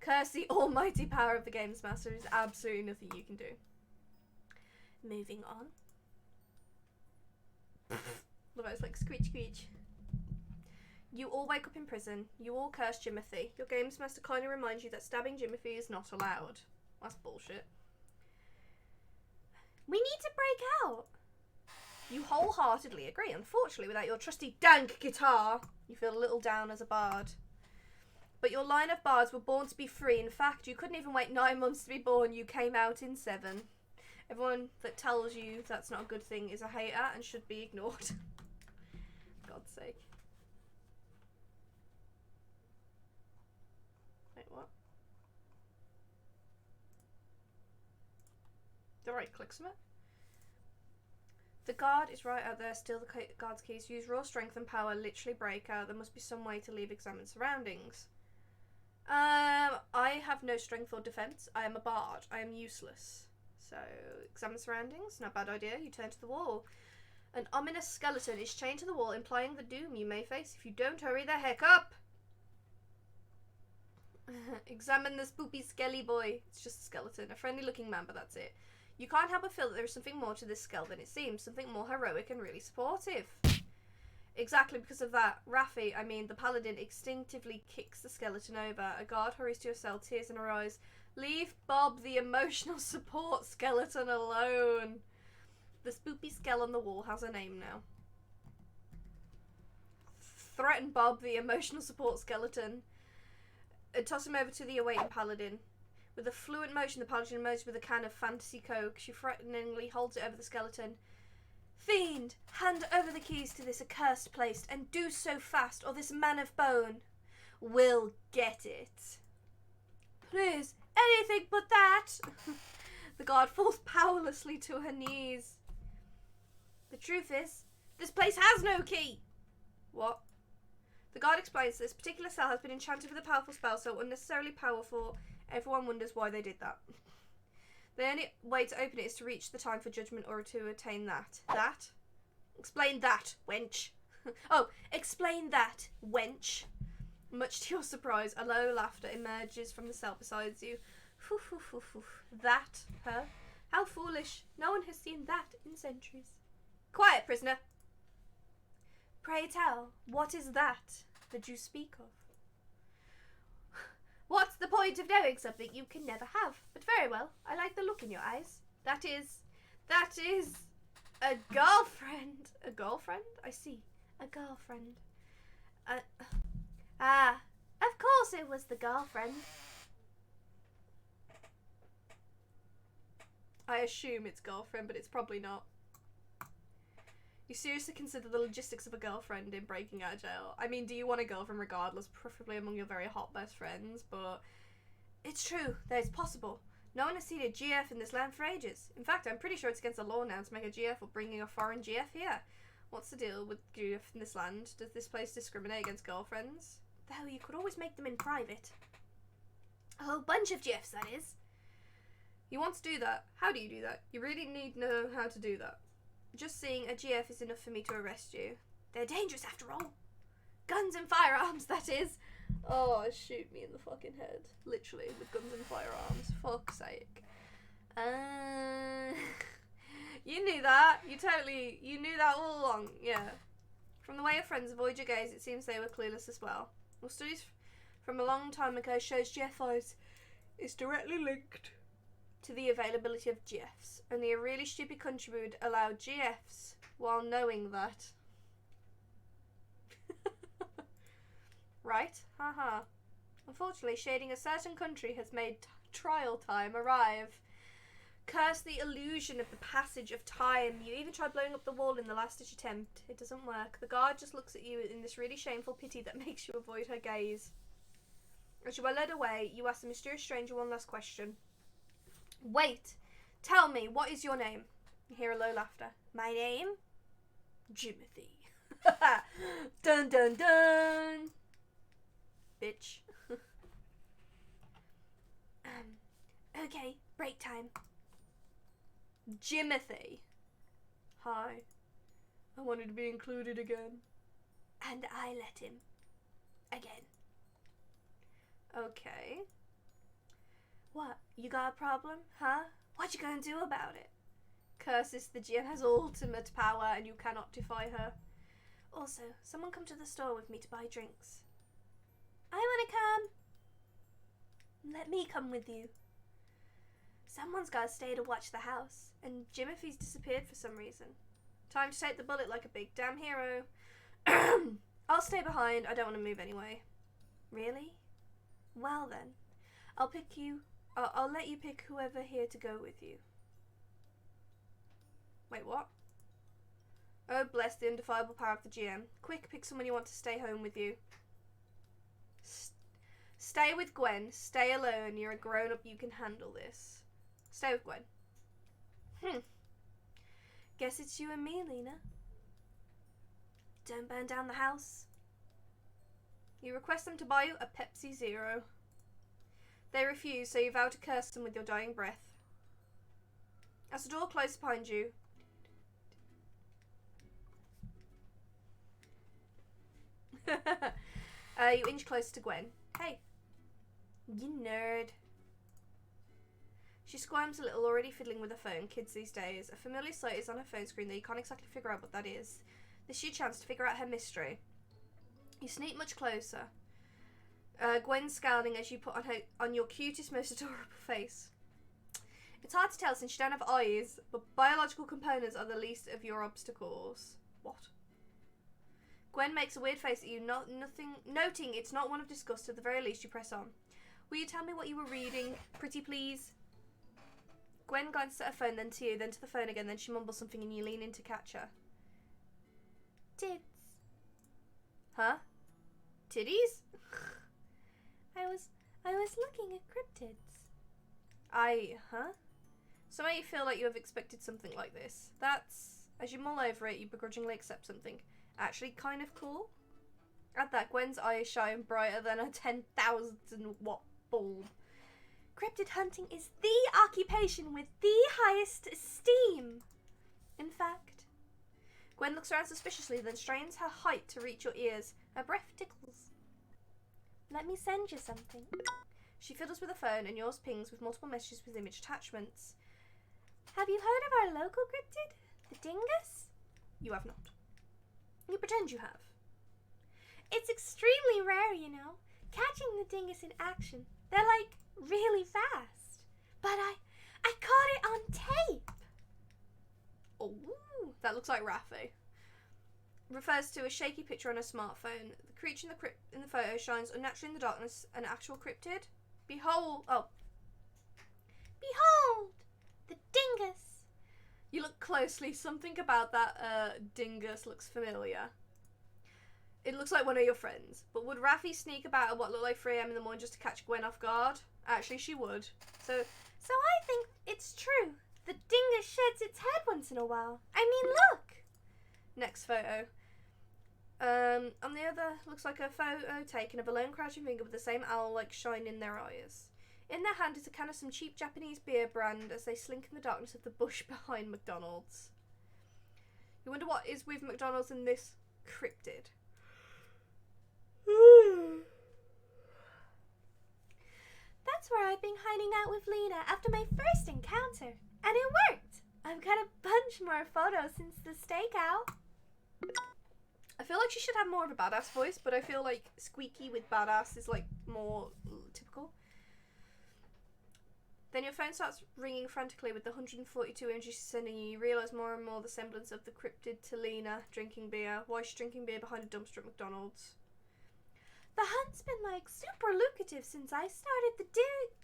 Curse the almighty power of the games master. There's absolutely nothing you can do. Moving on. Love it, it's like screech screech. You all wake up in prison. You all curse Jimothy. Your games master kindly reminds you that stabbing Jimothy is not allowed. That's bullshit. We need to break out. You wholeheartedly agree. Unfortunately, without your trusty dank guitar, you feel a little down as a bard. But your line of bards were born to be free. In fact, you couldn't even wait 9 months to be born. You came out in 7. Everyone that tells you that's not a good thing is a hater and should be ignored. God's sake. Wait, what? Did I right click something? The guard is right out there. Steal the guard's keys. Use raw strength and power. Literally break out. There must be some way to leave examined surroundings. I have no strength or defense. I am a bard. I am useless. So, examine surroundings. Not a bad idea. You turn to the wall. An ominous skeleton is chained to the wall, implying the doom you may face if you don't hurry the heck up. Examine the spoopy skelly boy. It's just a skeleton. A friendly looking man, but that's it. You can't help but feel that there is something more to this skull than it seems. Something more heroic and really supportive. Exactly because of that, Raffi, the paladin, instinctively kicks the skeleton over. A guard hurries to her cell, tears in her eyes. Leave Bob, the emotional support skeleton, alone. The spoopy skell on the wall has a name now. Threaten Bob, the emotional support skeleton, and toss him over to the awaiting paladin. With a fluent motion, the paladin emerges with a can of fantasy coke. She threateningly holds it over the skeleton. Fiend, hand over the keys to this accursed place, and do so fast, or this man of bone will get it. Please, anything but that. The guard falls powerlessly to her knees. The truth is, this place has no key. What? The guard explains that this particular cell has been enchanted with a powerful spell, so unnecessarily powerful. Everyone wonders why they did that. The only way to open it is to reach the time for judgment or to attain that. That? Explain that, wench. Oh, explain that, wench. Much to your surprise, a low laughter emerges from the cell beside you. That, her? How foolish. No one has seen that in centuries. Quiet, prisoner. Pray tell, what is that you speak of? What's the point of knowing something you can never have? But very well, I like the look in your eyes. That is a girlfriend. A girlfriend? I see. A girlfriend. Of course it was the girlfriend. I assume it's girlfriend, but it's probably not. You seriously consider the logistics of a girlfriend in breaking out of jail? Do you want a girlfriend regardless, preferably among your very hot best friends, but it's true, that it's possible. No one has seen a GF in this land for ages. In fact, I'm pretty sure it's against the law now to make a GF or bringing a foreign GF here. What's the deal with GF in this land? Does this place discriminate against girlfriends? Though you could always make them in private. A whole bunch of GFs, that is. You want to do that? How do you do that? You really need to know how to do that. Just seeing a GF is enough for me to arrest you. They're dangerous after all. Guns and firearms, that is. Oh, shoot me in the fucking head. Literally, with guns and firearms. Fuck's sake. You knew that. You knew that all along. Yeah. From the way your friends avoid your gaze, it seems they were clueless as well. Well, studies from a long time ago shows GFIs is directly linked to the availability of GFs. Only a really stupid country would allow GFs while knowing that. Right? Haha. Unfortunately, shading a certain country has made trial time arrive. Curse the illusion of the passage of time. You even tried blowing up the wall in the last-ditch attempt. It doesn't work. The guard just looks at you in this really shameful pity that makes you avoid her gaze. As you are led away, you ask the mysterious stranger one last question. Wait! Tell me, what is your name? You hear a low laughter. My name? Jimothy. Dun dun dun! Bitch. Okay, break time. Jimothy. Hi. I wanted to be included again. And I let him. Again. Okay. What? You got a problem? Huh? What you gonna do about it? Curses, the GM has ultimate power and you cannot defy her. Also, someone come to the store with me to buy drinks. I wanna come. Let me come with you. Someone's gotta stay to watch the house, and Jimothy's disappeared for some reason. Time to take the bullet like a big damn hero. I'll stay behind, I don't want to move anyway. Really? Well then, I'll let you pick whoever here to go with you. Wait, what? Oh, bless the undefiable power of the GM. Quick, pick someone you want to stay home with you. Stay with Gwen. Stay alone. You're a grown-up. You can handle this. Stay with Gwen. Guess it's you and me, Lena. Don't burn down the house. You request them to buy you a Pepsi Zero. They refuse, so you vow to curse them with your dying breath. As the door closes behind you, you inch closer to Gwen. Hey. You nerd. She squirms a little, already fiddling with her phone. Kids these days. A familiar sight is on her phone screen that you can't exactly figure out what that is. This is your chance to figure out her mystery. You sneak much closer. Gwen's scowling as you put on your cutest, most adorable face. It's hard to tell since you don't have eyes, but biological components are the least of your obstacles. What? Gwen makes a weird face at you, noting it's not one of disgust. At the very least, you press on. Will you tell me what you were reading, pretty please? Gwen glances at her phone, then to you, then to the phone again, then she mumbles something and you lean in to catch her. Tits. Huh? Titties? I was looking at cryptids. Huh? Somehow you feel like you have expected something like this. That's, as you mull over it, you begrudgingly accept something. Actually kind of cool. At that, Gwen's eyes shine brighter than a 10,000 watt bulb. Cryptid hunting is the occupation with the highest esteem. In fact, Gwen looks around suspiciously, then strains her height to reach your ears. Her breath tickles. Let me send you something. She fiddles with her phone and yours pings with multiple messages with image attachments. Have you heard of our local cryptid? The dingus? You have not. You pretend you have. It's extremely rare, you know. Catching the dingus in action. They're like really fast. But I caught it on tape. Oh, that looks like Rafi. Refers to a shaky picture on a smartphone. The creature in the photo shines unnaturally in the darkness. An actual cryptid. Behold, the dingus. You look closely. Something about that dingus looks familiar. It looks like one of your friends. But would Rafi sneak about at what looked like 3 AM in the morning just to catch Gwen off guard? Actually, she would. So I think it's true. The dingus sheds its head once in a while. I mean, look. Next photo. On the other, looks like a photo taken of a lone crouching finger with the same owl-like shine in their eyes. In their hand is a can of some cheap Japanese beer brand as they slink in the darkness of the bush behind McDonald's. You wonder what is with McDonald's and this cryptid. That's where I've been hiding out with Lena after my first encounter. And it worked! I've got a bunch more photos since the stakeout. I feel like she should have more of a badass voice, but I feel like squeaky with badass is like more typical. Then your phone starts ringing frantically with the 142 images she's sending you. You realise more and more the semblance of the cryptid to Lena drinking beer. Why is she drinking beer behind a dumpster at McDonald's? The hunt's been like super lucrative since I started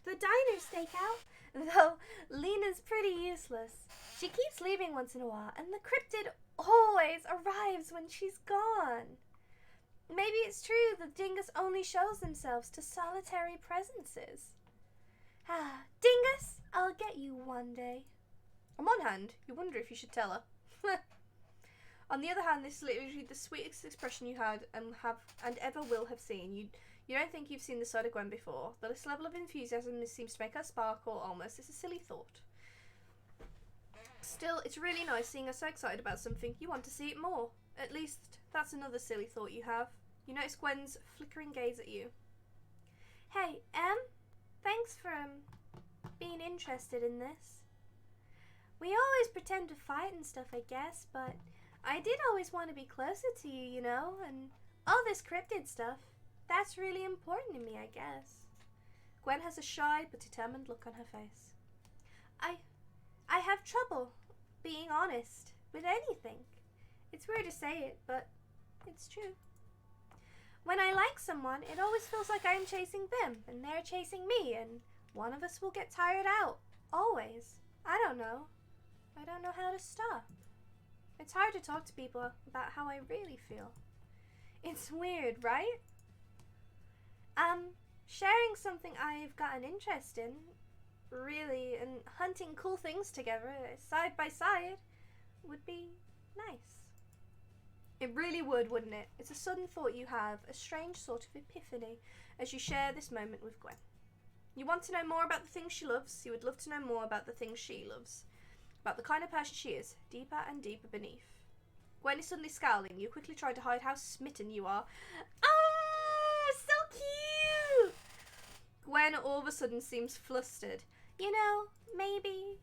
the diner stakeout, though Lena's pretty useless. She keeps leaving once in a while, and the cryptid always arrives when she's gone. Maybe it's true the dingus only shows themselves to solitary presences. Ah, dingus, I'll get you one day. On one hand, you wonder if you should tell her. On the other hand, this is literally the sweetest expression you had and ever will have seen. You don't think you've seen this side of Gwen before. This level of enthusiasm seems to make her sparkle almost. It's a silly thought. Still, it's really nice seeing her so excited about something. You want to see it more. At least, that's another silly thought you have. You notice Gwen's flickering gaze at you. Hey, thanks for being interested in this. We always pretend to fight and stuff, I guess, but I did always want to be closer to you, you know, and all this cryptid stuff, that's really important to me, I guess. Gwen has a shy but determined look on her face. I have trouble being honest with anything. It's weird to say it, but it's true. When I like someone, it always feels like I'm chasing them, and they're chasing me, and one of us will get tired out. Always. I don't know how to stop. It's hard to talk to people about how I really feel. It's weird, right? Sharing something I've got an interest in, really, and hunting cool things together, side by side, would be nice. It really would, wouldn't it? It's a sudden thought you have, a strange sort of epiphany, as you share this moment with Gwen. You want to know more about the things she loves. You would love to know more about the things she loves. About the kind of person she is, deeper and deeper beneath. Gwen is suddenly scowling. You quickly try to hide how smitten you are. Ah, so cute! Gwen all of a sudden seems flustered. You know, maybe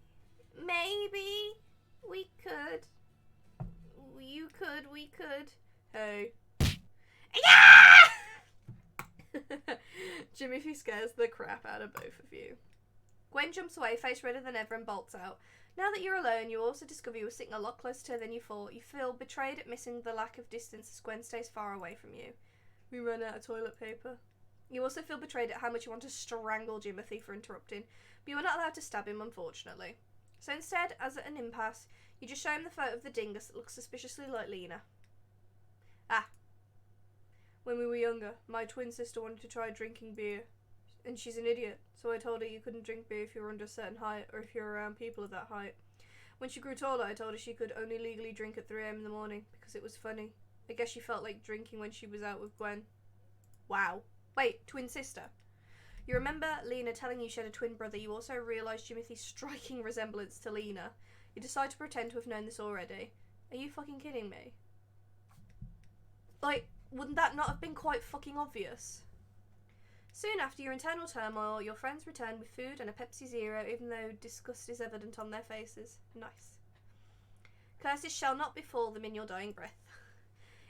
we could. We could. Hey. Yeah! Jimothy scares the crap out of both of you. Gwen jumps away, face redder than ever, and bolts out. Now that you're alone, you also discover you were sitting a lot closer to her than you thought. You feel betrayed at missing the lack of distance as Gwen stays far away from you. We ran out of toilet paper. You also feel betrayed at how much you want to strangle Jimothy for interrupting, but you are not allowed to stab him, unfortunately. So instead, as at an impasse, you just show him the photo of the dingus that looks suspiciously like Lena. Ah. When we were younger, my twin sister wanted to try drinking beer. And she's an idiot, so I told her you couldn't drink beer if you were under a certain height, or if you were around people of that height. When she grew taller, I told her she could only legally drink at 3 AM in the morning, because it was funny. I guess she felt like drinking when she was out with Gwen. Wow. Wait, twin sister. You remember Lena telling you she had a twin brother. You also realise Jimothy's striking resemblance to Lena. You decide to pretend to have known this already. Are you fucking kidding me? Like, wouldn't that not have been quite fucking obvious? Soon after your internal turmoil, your friends return with food and a Pepsi Zero, even though disgust is evident on their faces. Nice. Curses shall not befall them in your dying breath.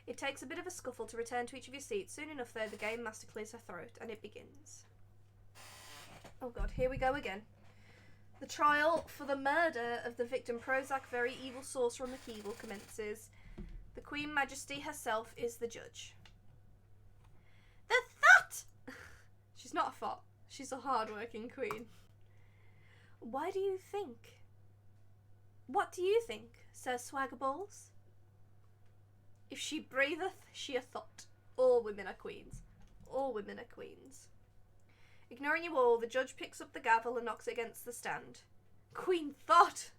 It takes a bit of a scuffle to return to each of your seats. Soon enough, though, the game master clears her throat, and it begins. Oh god, here we go again. The trial for the murder of the victim Prozac, very evil sorcerer McEvil, commences. The Queen Majesty herself is the judge. The thought! She's not a thought. She's a hard-working queen. Why do you think? What do you think, Sir Swaggerballs? If she breatheth, she a thought. All women are queens. All women are queens. Ignoring you all, the judge picks up the gavel and knocks it against the stand. Queen thought!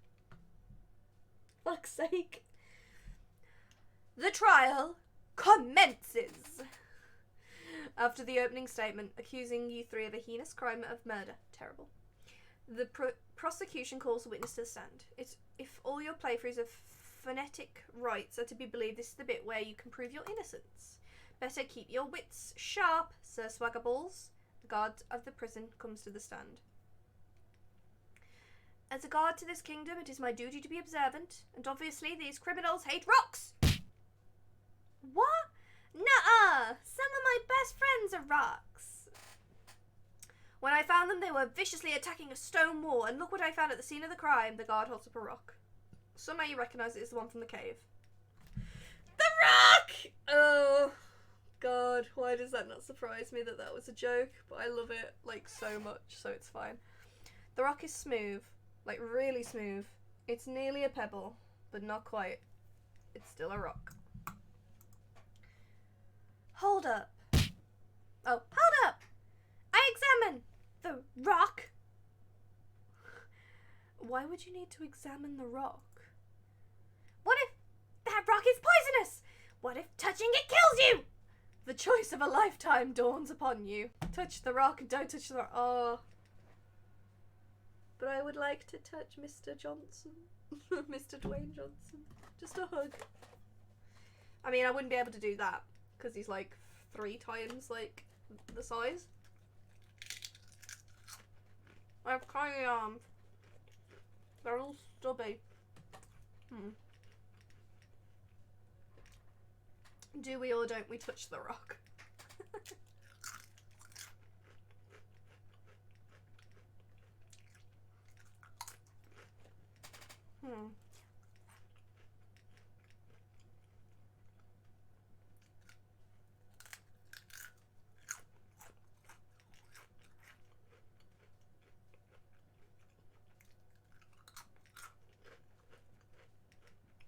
Fuck's sake. The trial commences! After the opening statement, accusing you 3 of a heinous crime of murder. Terrible. The prosecution calls the witness to the stand. If all your playthroughs of phonetic rights are to be believed, this is the bit where you can prove your innocence. Better keep your wits sharp, Sir Swaggerballs. The guard of the prison comes to the stand. As a guard to this kingdom, it is my duty to be observant, and obviously these criminals hate rocks! What? Nuh-uh! Some of my best friends are rocks. When I found them, they were viciously attacking a stone wall, and look what I found at the scene of the crime. The guard holds up a rock. Somehow you recognise it as the one from the cave. The rock! Oh, God. Why does that not surprise me that that was a joke? But I love it, like, so much, so it's fine. The rock is smooth. Like, really smooth. It's nearly a pebble, but not quite. It's still a rock. Hold up. Oh, hold up! I examine the rock. Why would you need to examine the rock? What if that rock is poisonous? What if touching it kills you? The choice of a lifetime dawns upon you. Touch the rock and don't touch the rock. Oh. But I would like to touch Mr. Johnson. Mr. Dwayne Johnson. Just a hug. I mean, I wouldn't be able to do that because he's like 3 times like the size. I have tiny arms. They're all stubby. Do we or don't we touch the rock?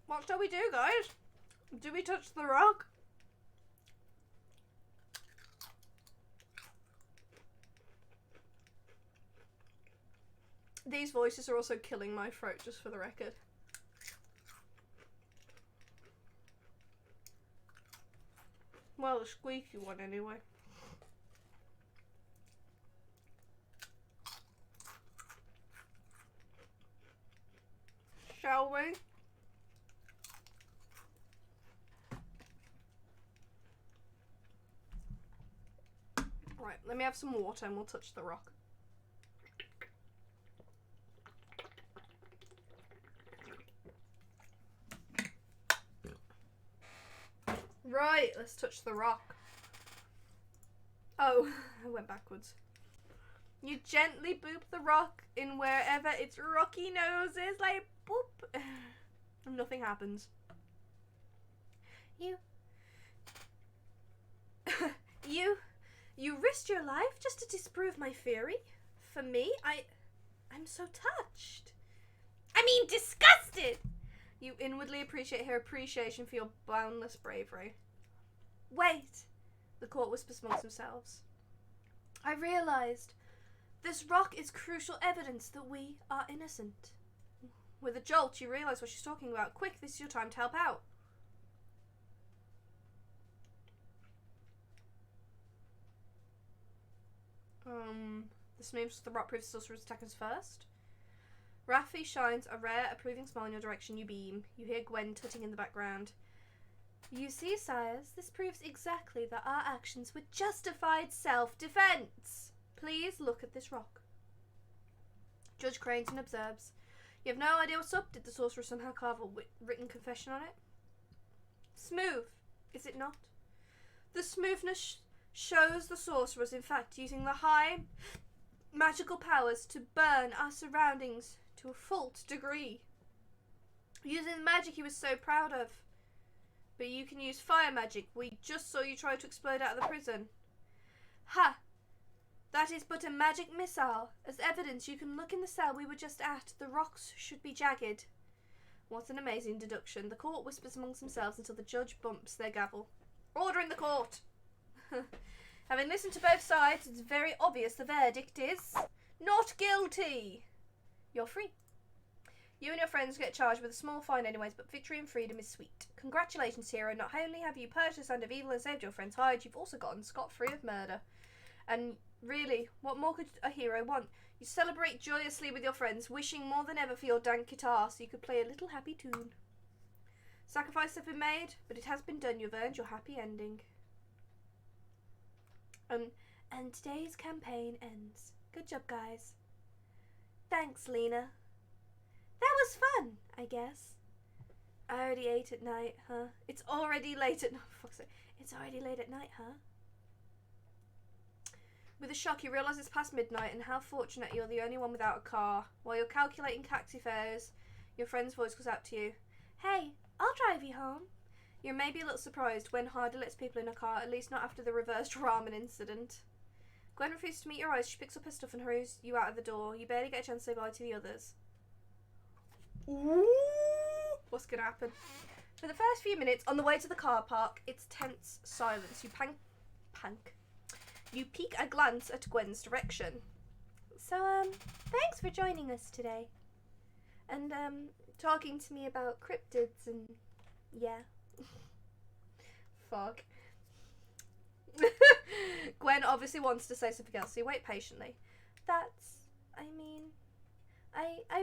What shall we do, guys? Do we touch the rock? These voices are also killing my throat, just for the record. Well, a squeaky one anyway. Shall we? Right, let me have some water and we'll touch the rock. Right, let's touch the rock. Oh, I went backwards. You gently boop the rock in wherever its rocky nose is, like boop. And nothing happens. You risked your life just to disprove my theory? For me, I'm so touched. I mean, disgusted! You inwardly appreciate her appreciation for your boundless bravery. Wait, the court whispers amongst themselves. I realized this rock is crucial evidence that we are innocent. With a jolt, you realize what she's talking about. Quick, this is your time to help out. This moves the rock proves sorcerer's attackers first. Raffi shines a rare, approving smile in your direction. You beam. You hear Gwen tutting in the background. You see, sires, this proves exactly that our actions were justified self-defense. Please look at this rock. Judge cranes and observes. You have no idea what's up. Did the sorcerer somehow carve a written confession on it? Smooth, is it not? The smoothness shows the sorcerer was in fact using the high magical powers to burn our surroundings to a fault degree. Using the magic he was so proud of. But you can use fire magic. We just saw you try to explode out of the prison. Ha! That is but a magic missile. As evidence, you can look in the cell we were just at. The rocks should be jagged. What an amazing deduction. The court whispers amongst themselves until the judge bumps their gavel. Order in the court! Having listened to both sides, it's very obvious the verdict is not guilty. You're free. You and your friends get charged with a small fine anyways, but victory and freedom is sweet. Congratulations, hero. Not only have you purged the hand of evil and saved your friend's hide, you've also gotten scot-free of murder. And really, what more could a hero want? You celebrate joyously with your friends, wishing more than ever for your dank guitar so you could play a little happy tune. Sacrifices have been made, but it has been done. You've earned your happy ending. And today's campaign ends. Good job, guys. Thanks, Lena. That was fun, I guess. I already ate at night, huh? It's already late at night. Fuck's sake. It's already late at night, huh? With a shock, you realise it's past midnight and how fortunate you're the only one without a car. While you're calculating taxi fares, your friend's voice goes out to you. Hey, I'll drive you home. You're maybe a little surprised when hardly lets people in a car, at least not after the reversed ramen incident. Gwen refuses to meet your eyes. She picks up her stuff and hurries you out of the door. You barely get a chance to say bye to the others. Ooh, what's going to happen? For the first few minutes, on the way to the car park, it's tense silence. You peek a glance at Gwen's direction. So, thanks for joining us today. And, talking to me about cryptids and, yeah. Fuck. Gwen obviously wants to say something else, so you wait patiently. I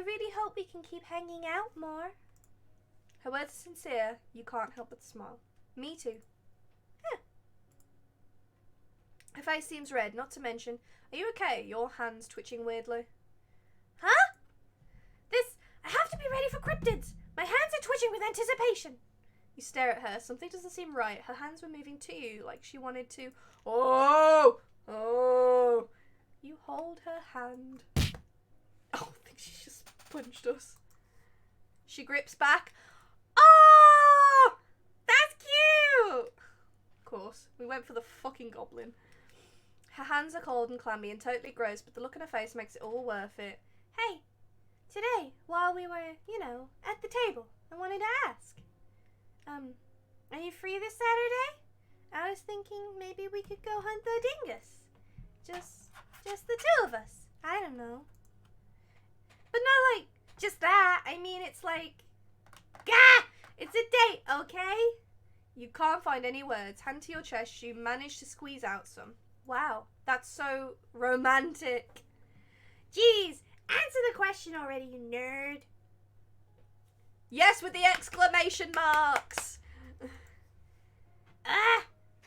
really hope we can keep hanging out more. Her words are sincere. You can't help but smile. Me too. Yeah. Her face seems red, not to mention, are you okay? Your hands twitching weirdly. Huh? I have to be ready for cryptids. My hands are twitching with anticipation. You stare at her. Something doesn't seem right. Her hands were moving to you, like she wanted to. Oh! You hold her hand. Oh, I think she just punched us. She grips back. Oh! That's cute! Of course. We went for the fucking goblin. Her hands are cold and clammy and totally gross, but the look on her face makes it all worth it. Hey, today, while we were, at the table, I wanted to ask. Are you free this Saturday? I was thinking maybe we could go hunt the dingus. Just the two of us. I don't know. But not like just that. I mean, it's like, it's a date, okay? You can't find any words. Hand to your chest, you manage to squeeze out some. Wow, that's so romantic. Jeez, answer the question already, you nerd. Yes, with the exclamation marks.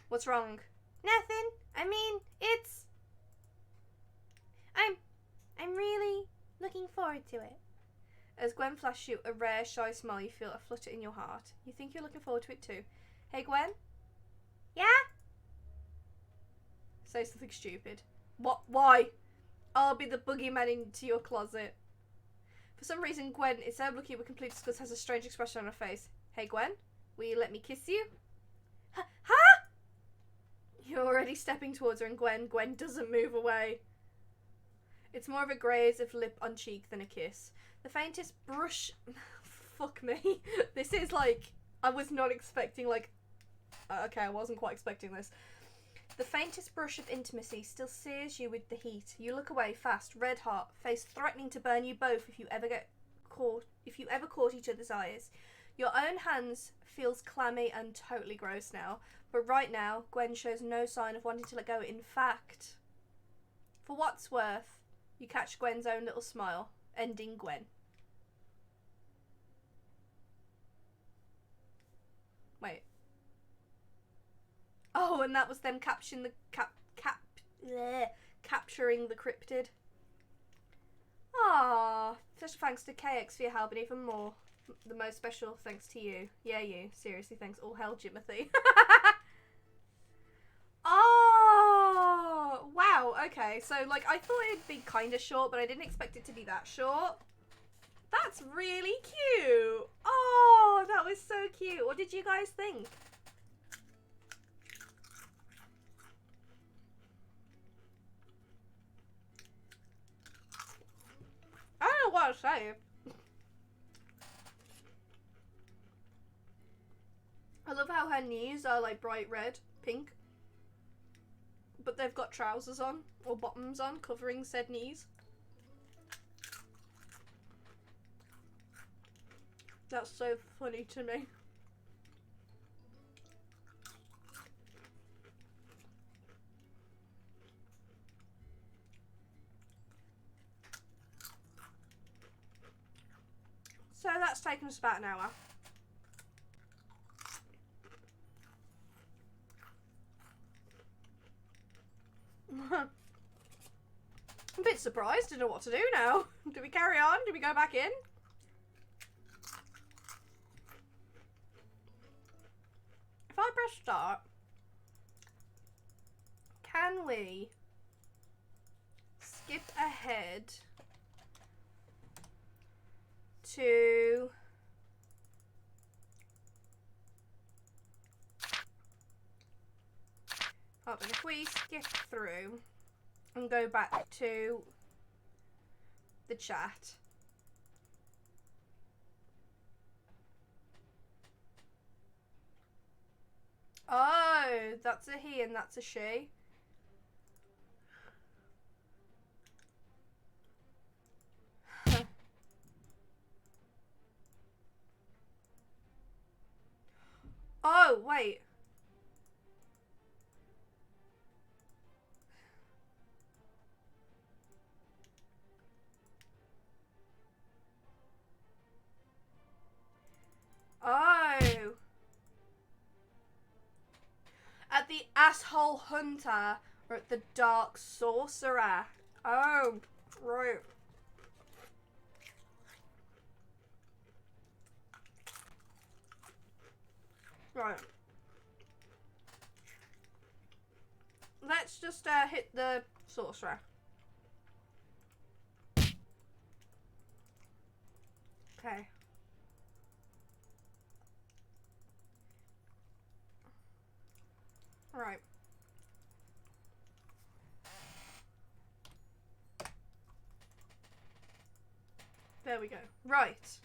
What's wrong? Nothing. I mean, it's I'm really looking forward to it. As Gwen flashes you a rare, shy smile, you feel a flutter in your heart. You think you're looking forward to it too. Hey, Gwen? Yeah? Say something stupid. What? Why? I'll be the boogeyman into your closet. For some reason, Gwen, instead of looking with complete disgust, has a strange expression on her face. Hey, Gwen? Will you let me kiss you? Huh? You're already stepping towards her, and Gwen doesn't move away. It's more of a graze of lip on cheek than a kiss. The faintest brush... Fuck me. This is like... I was not expecting, like... okay, I wasn't quite expecting this. The faintest brush of intimacy still sears you with the heat. You look away fast, red hot, face threatening to burn you both if you ever caught each other's eyes. Your own hands feels clammy and totally gross now, but right now, Gwen shows no sign of wanting to let go. In fact, for what's worth, you catch Gwen's own little smile, ending Gwen. Wait. Oh, and that was them capturing the capturing the cryptid. Ah, special thanks to KX for your help, and even more, the most special thanks to you. Yeah, you. Seriously, thanks. All hell, Jimothy. Oh, wow. Okay, so like I thought it'd be kind of short, but I didn't expect it to be that short. That's really cute. Oh, that was so cute. What did you guys think? I don't know what to say. I love how her knees are like bright red, pink. But they've got trousers on, or bottoms on, covering said knees. That's so funny to me. So that's taken us about an hour. I'm a bit surprised, don't know what to do now. Do we carry on? Do we go back in? If I press start, can we skip ahead to but if we skip through and go back to the chat. Oh, that's a he and that's a she. Oh, wait. Oh. At the asshole hunter or at the dark sorcerer. Oh, right. Right. Let's just hit the sorcerer. Okay. Right. There we go. Right.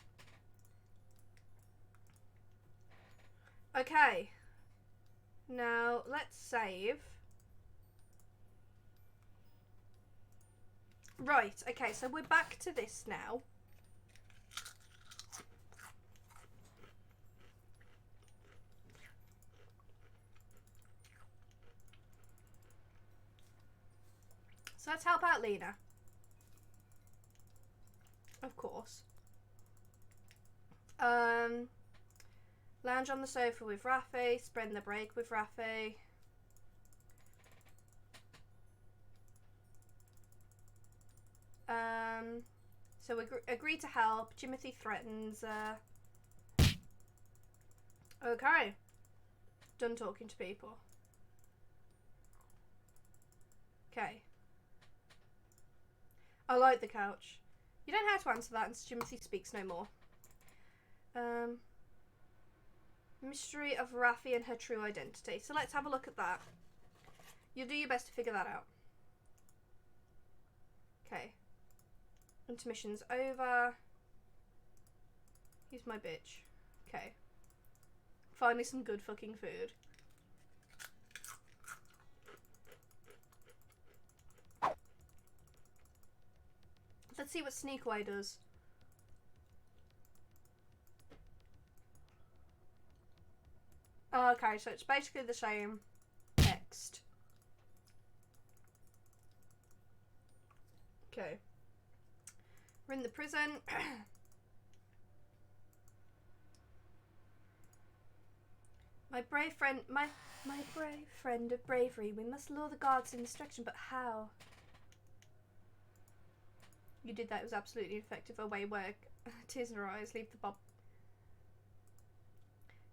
Okay. Now, let's save. Right, okay, so we're back to this now. So let's help out Lena. Of course. Lounge on the sofa with Rafi. Spend the break with Rafi. So we agree to help. Jimothy threatens. Okay. Done talking to people. Okay. I like the couch. You don't have to answer that, and Jimothy speaks no more. Mystery of Raffi and her true identity. So let's have a look at that. You'll do your best to figure that out. Okay. Intermission's over. Here's my bitch. Okay. Find me some good fucking food. Let's see what Sneak Away does. Okay, so it's basically the same text. Okay. We're in the prison. My brave friend of bravery. We must lure the guards in this direction, but how? You did that. It was absolutely effective. Away work. Tears in her eyes. Leave the bob.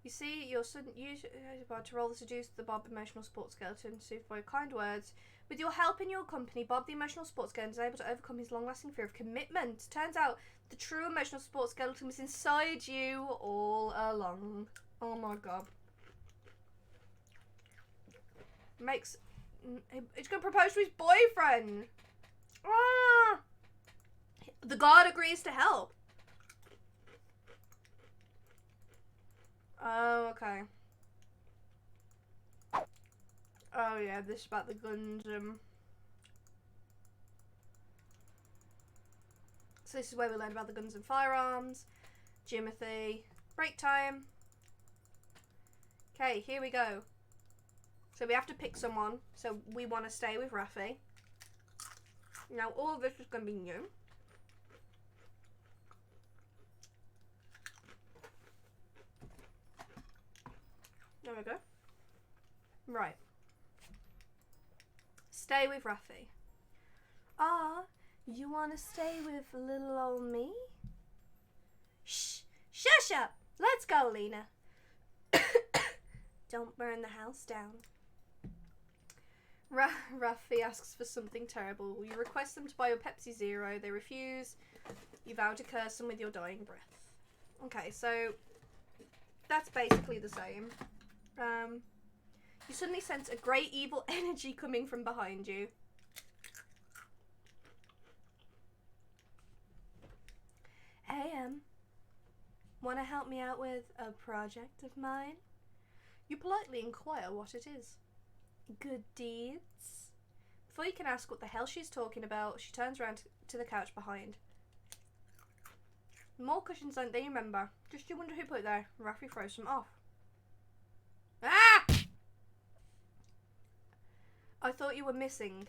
You see, your son used to roll the seduce the Bob emotional support skeleton. Soothed by your kind words. With your help and your company, Bob the emotional support skeleton is able to overcome his long-lasting fear of commitment. Turns out the true emotional support skeleton was inside you all along. Oh my god. He's gonna propose to his boyfriend. Ah! The guard agrees to help. Oh, okay. Oh yeah, this is about the guns. So this is where we learn about the guns and firearms. Jimothy. Break time. Okay, here we go. So we have to pick someone. So we want to stay with Raffi. Now all of this is going to be new. There we go. Right. Stay with Raffi. Ah, you want to stay with little old me? Shh! Shush up! Let's go, Lena. Don't burn the house down. Raffi asks for something terrible. You request them to buy your Pepsi Zero. They refuse. You vow to curse them with your dying breath. Okay, so that's basically the same. You suddenly sense a great evil energy coming from behind you. Hey, want to help me out with a project of mine? You politely inquire what it is. Good deeds? Before you can ask what the hell she's talking about, she turns around to the couch behind. More cushions than they remember. Just you wonder who put it there. Raffi throws them off. Ah! I thought you were missing.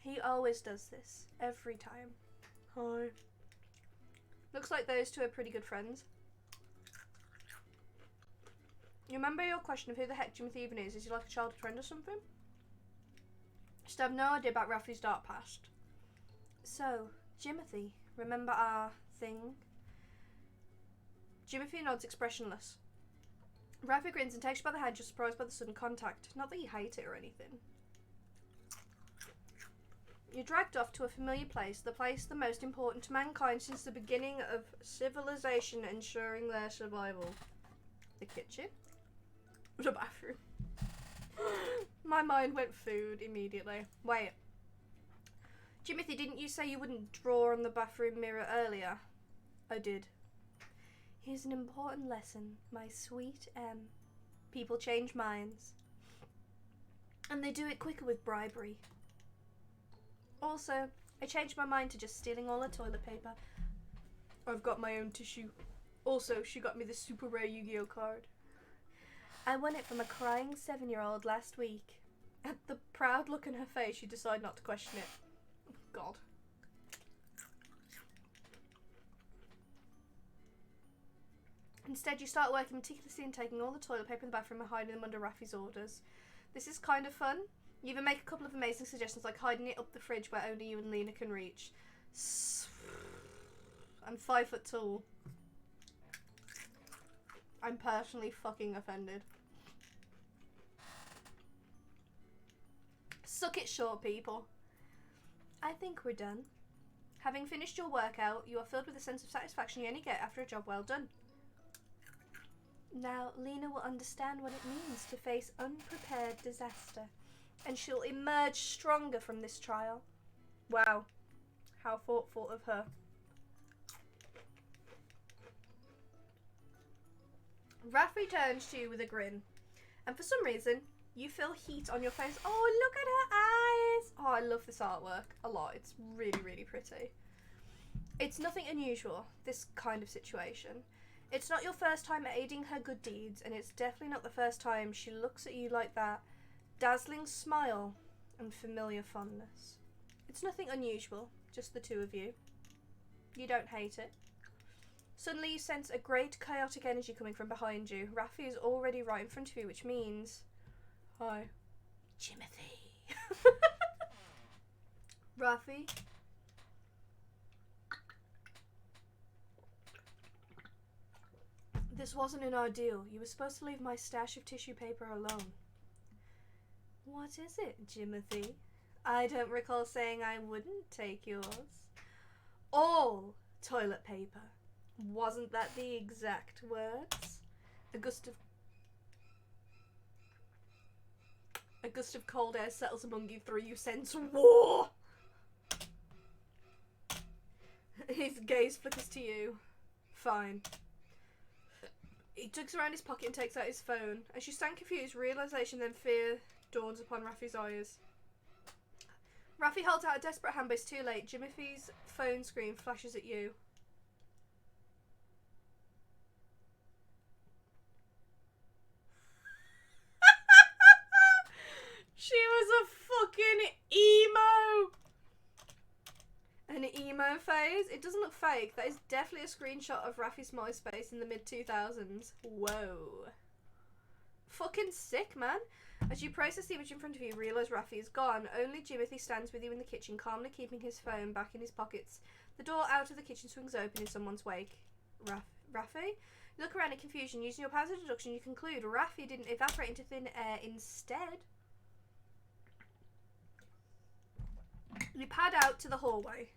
He always does this. Every time. Hi. Looks like those two are pretty good friends. You remember your question of who the heck Jimothy even is? Is he like a childhood friend or something? Just have no idea about Raffi's dark past. So, Jimothy, remember our thing? Jimothy nods expressionless. Raffi grins and takes you by the hand, just surprised by the sudden contact. Not that you hate it or anything. You're dragged off to a familiar place, the place the most important to mankind since the beginning of civilization, ensuring their survival. The kitchen? The bathroom. My mind went food immediately. Wait. Jimothy, didn't you say you wouldn't draw on the bathroom mirror earlier? I did. Here's an important lesson, my sweet M. People change minds. And they do it quicker with bribery. Also, I changed my mind to just stealing all the toilet paper. I've got my own tissue. Also, she got me this super rare Yu-Gi-Oh card. I won it from a crying 7-year-old last week. At the proud look in her face, you decide not to question it. God. Instead, you start working meticulously and taking all the toilet paper in the bathroom and hiding them under Raffi's orders. This is kind of fun. You even make a couple of amazing suggestions, like hiding it up the fridge where only you and Lena can reach. I'm 5 foot tall. I'm personally fucking offended. Suck it short, people. I think we're done. Having finished your workout, you are filled with a sense of satisfaction you only get after a job well done. Now, Lena will understand what it means to face unprepared disaster, and she'll emerge stronger from this trial. Wow. How thoughtful of her. Rafi turns to you with a grin, and for some reason, you feel heat on your face. Oh, look at her eyes! Oh, I love this artwork a lot. It's really, really pretty. It's nothing unusual, this kind of situation. It's not your first time aiding her good deeds, and it's definitely not the first time she looks at you like that dazzling smile and familiar fondness. It's nothing unusual, just the two of you. You don't hate it. Suddenly you sense a great chaotic energy coming from behind you. Rafi is already right in front of you, which means... Hi. Jimothy. Rafi. This wasn't an ordeal. You were supposed to leave my stash of tissue paper alone. What is it, Jimothy? I don't recall saying I wouldn't take yours. All toilet paper. Wasn't that the exact words? A gust of cold air settles among you three. You sense war. His gaze flickers to you. Fine. He digs around his pocket and takes out his phone. As you stand confused, realization then fear dawns upon Rafi's eyes. Rafi holds out a desperate hand, but it's too late. Jimothy's phone screen flashes at you. She was a fucking emo! An emo phase? It doesn't look fake. That is definitely a screenshot of Rafi's MySpace in the mid-2000s. Whoa. Fucking sick, man. As you process the image in front of you, realise Rafi is gone. Only Jimothy stands with you in the kitchen, calmly keeping his phone back in his pockets. The door out of the kitchen swings open in someone's wake. Rafi? You look around in confusion. Using your powers of deduction, you conclude Rafi didn't evaporate into thin air instead. You pad out to the hallway.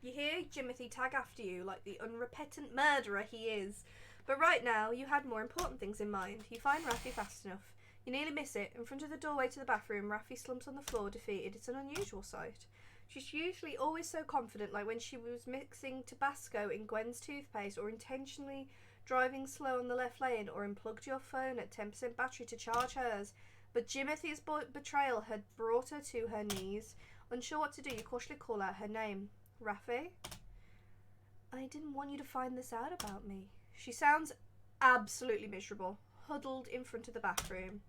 You hear Jimothy tag after you like the unrepentant murderer he is. But right now, you had more important things in mind. You find Rafi fast enough. You nearly miss it. In front of the doorway to the bathroom, Rafi slumps on the floor, defeated. It's an unusual sight. She's usually always so confident, like when she was mixing Tabasco in Gwen's toothpaste, or intentionally driving slow on the left lane, or unplugged your phone at 10% battery to charge hers. But Jimothy's betrayal had brought her to her knees. Unsure what to do, you cautiously call out her name. Rafi? I didn't want you to find this out about me. She sounds absolutely miserable, huddled in front of the bathroom.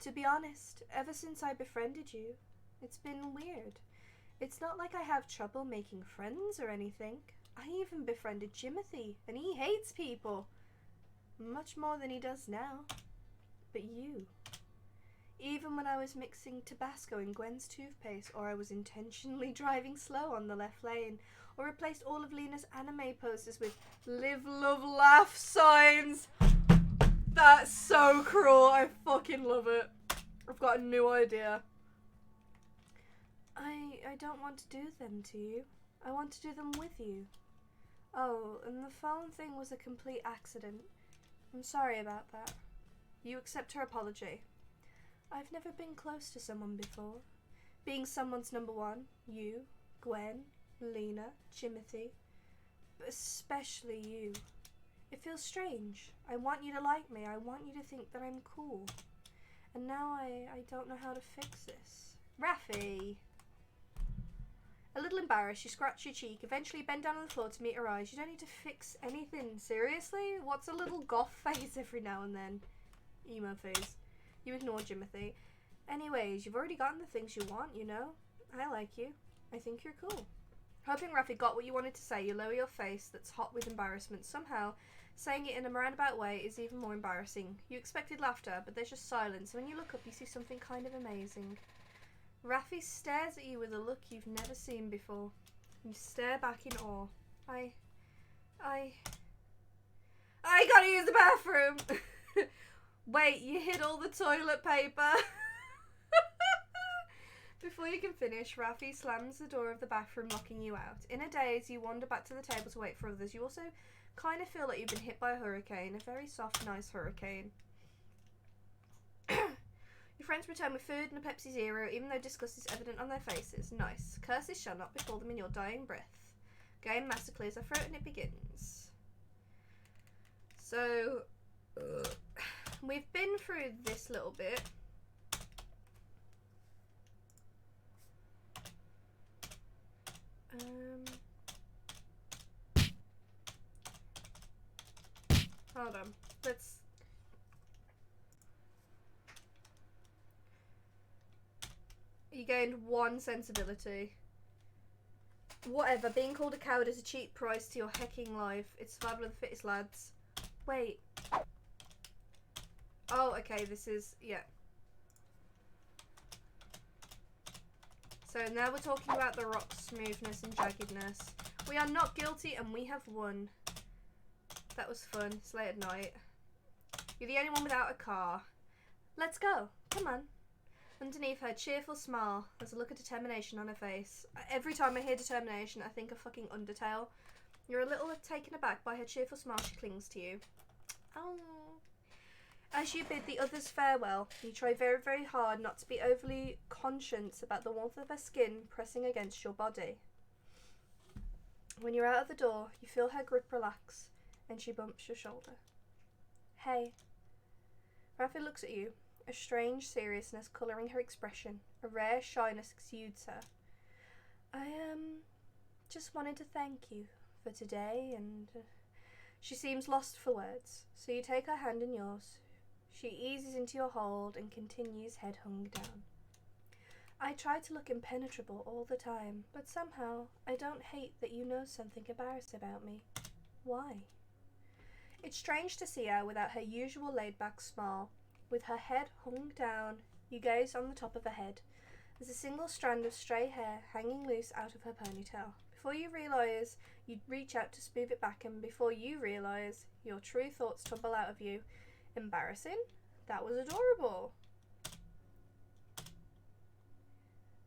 To be honest, ever since I befriended you, it's been weird. It's not like I have trouble making friends or anything. I even befriended Jimothy, and he hates people. Much more than he does now. But you... Even when I was mixing Tabasco in Gwen's toothpaste, or I was intentionally driving slow on the left lane, or replaced all of Lena's anime posters with live, love, laugh signs. That's so cruel. I fucking love it. I've got a new idea. I don't want to do them to you. I want to do them with you. Oh, and the phone thing was a complete accident. I'm sorry about that. You accept her apology. I've never been close to someone before. Being someone's number one, you, Gwen, Lena, Jimothy, but especially you. It feels strange. I want you to like me. I want you to think that I'm cool. And now I don't know how to fix this. Rafi! A little embarrassed, you scratch your cheek, eventually bend down on the floor to meet her eyes. You don't need to fix anything. Seriously? What's a little goth phase every now and then? Emo phase. You ignore Jimothy. Anyways, you've already gotten the things you want, you know? I like you. I think you're cool. Hoping Rafi got what you wanted to say, you lower your face that's hot with embarrassment. Somehow, Saying it in a roundabout way is even more embarrassing. You expected laughter, but there's just silence. When you look up, you see something kind of amazing. Raffi stares at you with a look you've never seen before. You stare back in awe. I gotta use the bathroom! Wait, you hid all the toilet paper? Before you can finish, Raffi slams the door of the bathroom, locking you out. In a daze, you wander back to the table to wait for others. You also kind of feel like you've been hit by a hurricane. A very soft, nice hurricane. Your friends return with food and a Pepsi Zero, even though disgust is evident on their faces. Nice. Curses shall not befall them in your dying breath. Game master clears their throat and it begins. So, we've been through this little bit. Hold on. Let's... You gained 1 sensibility. Whatever, being called a coward is a cheap price to your hecking life. It's survival of the fittest, lads. Wait. Oh, okay, this is... yeah. So now we're talking about the rock's smoothness and jaggedness. We are not guilty and we have won. That was fun. It's late at night. You're the only one without a car. Let's go. Come on. Underneath her cheerful smile, there's a look of determination on her face. Every time I hear determination, I think of fucking Undertale. You're a little taken aback by her cheerful smile. She clings to you. Oh. As you bid the others farewell, you try very, very hard not to be overly conscious about the warmth of her skin pressing against your body. When you're out of the door, you feel her grip relax, and she bumps your shoulder. Hey. Raffi looks at you, a strange seriousness colouring her expression. A rare shyness exudes her. I, just wanted to thank you for today, and... She seems lost for words, so you take her hand in yours. She eases into your hold and continues, head hung down. I try to look impenetrable all the time, but somehow I don't hate that you know something embarrassing about me. Why? It's strange to see her without her usual laid-back smile. With her head hung down, you gaze on the top of her head. There's a single strand of stray hair hanging loose out of her ponytail. Before you realise, you reach out to smooth it back, and before you realise, your true thoughts tumble out of you. Embarrassing? That was adorable.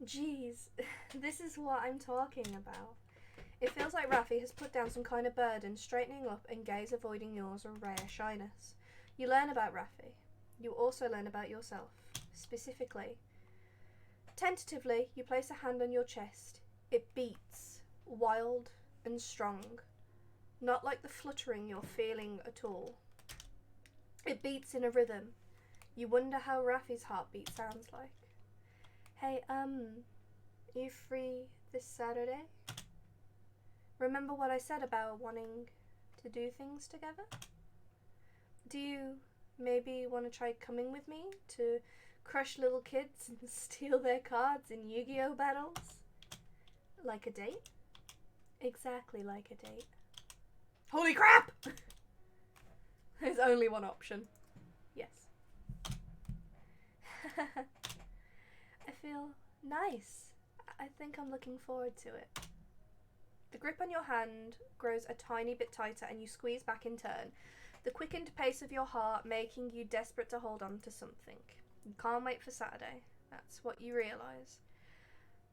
Jeez, this is what I'm talking about. It feels like Raffi has put down some kind of burden, straightening up and gaze avoiding yours, a rare shyness. You learn about Raffi. You also learn about yourself, specifically. Tentatively, you place a hand on your chest. It beats, wild and strong. Not like the fluttering you're feeling at all. It beats in a rhythm. You wonder how Raffi's heartbeat sounds like. Hey, you free this Saturday? Remember what I said about wanting to do things together? Do you maybe want to try coming with me to crush little kids and steal their cards in Yu-Gi-Oh battles? Like a date? Exactly like a date. Holy crap! There's only one option. Yes. I feel nice. I think I'm looking forward to it. The grip on your hand grows a tiny bit tighter and you squeeze back in turn. The quickened pace of your heart making you desperate to hold on to something. You can't wait for Saturday. That's what you realise.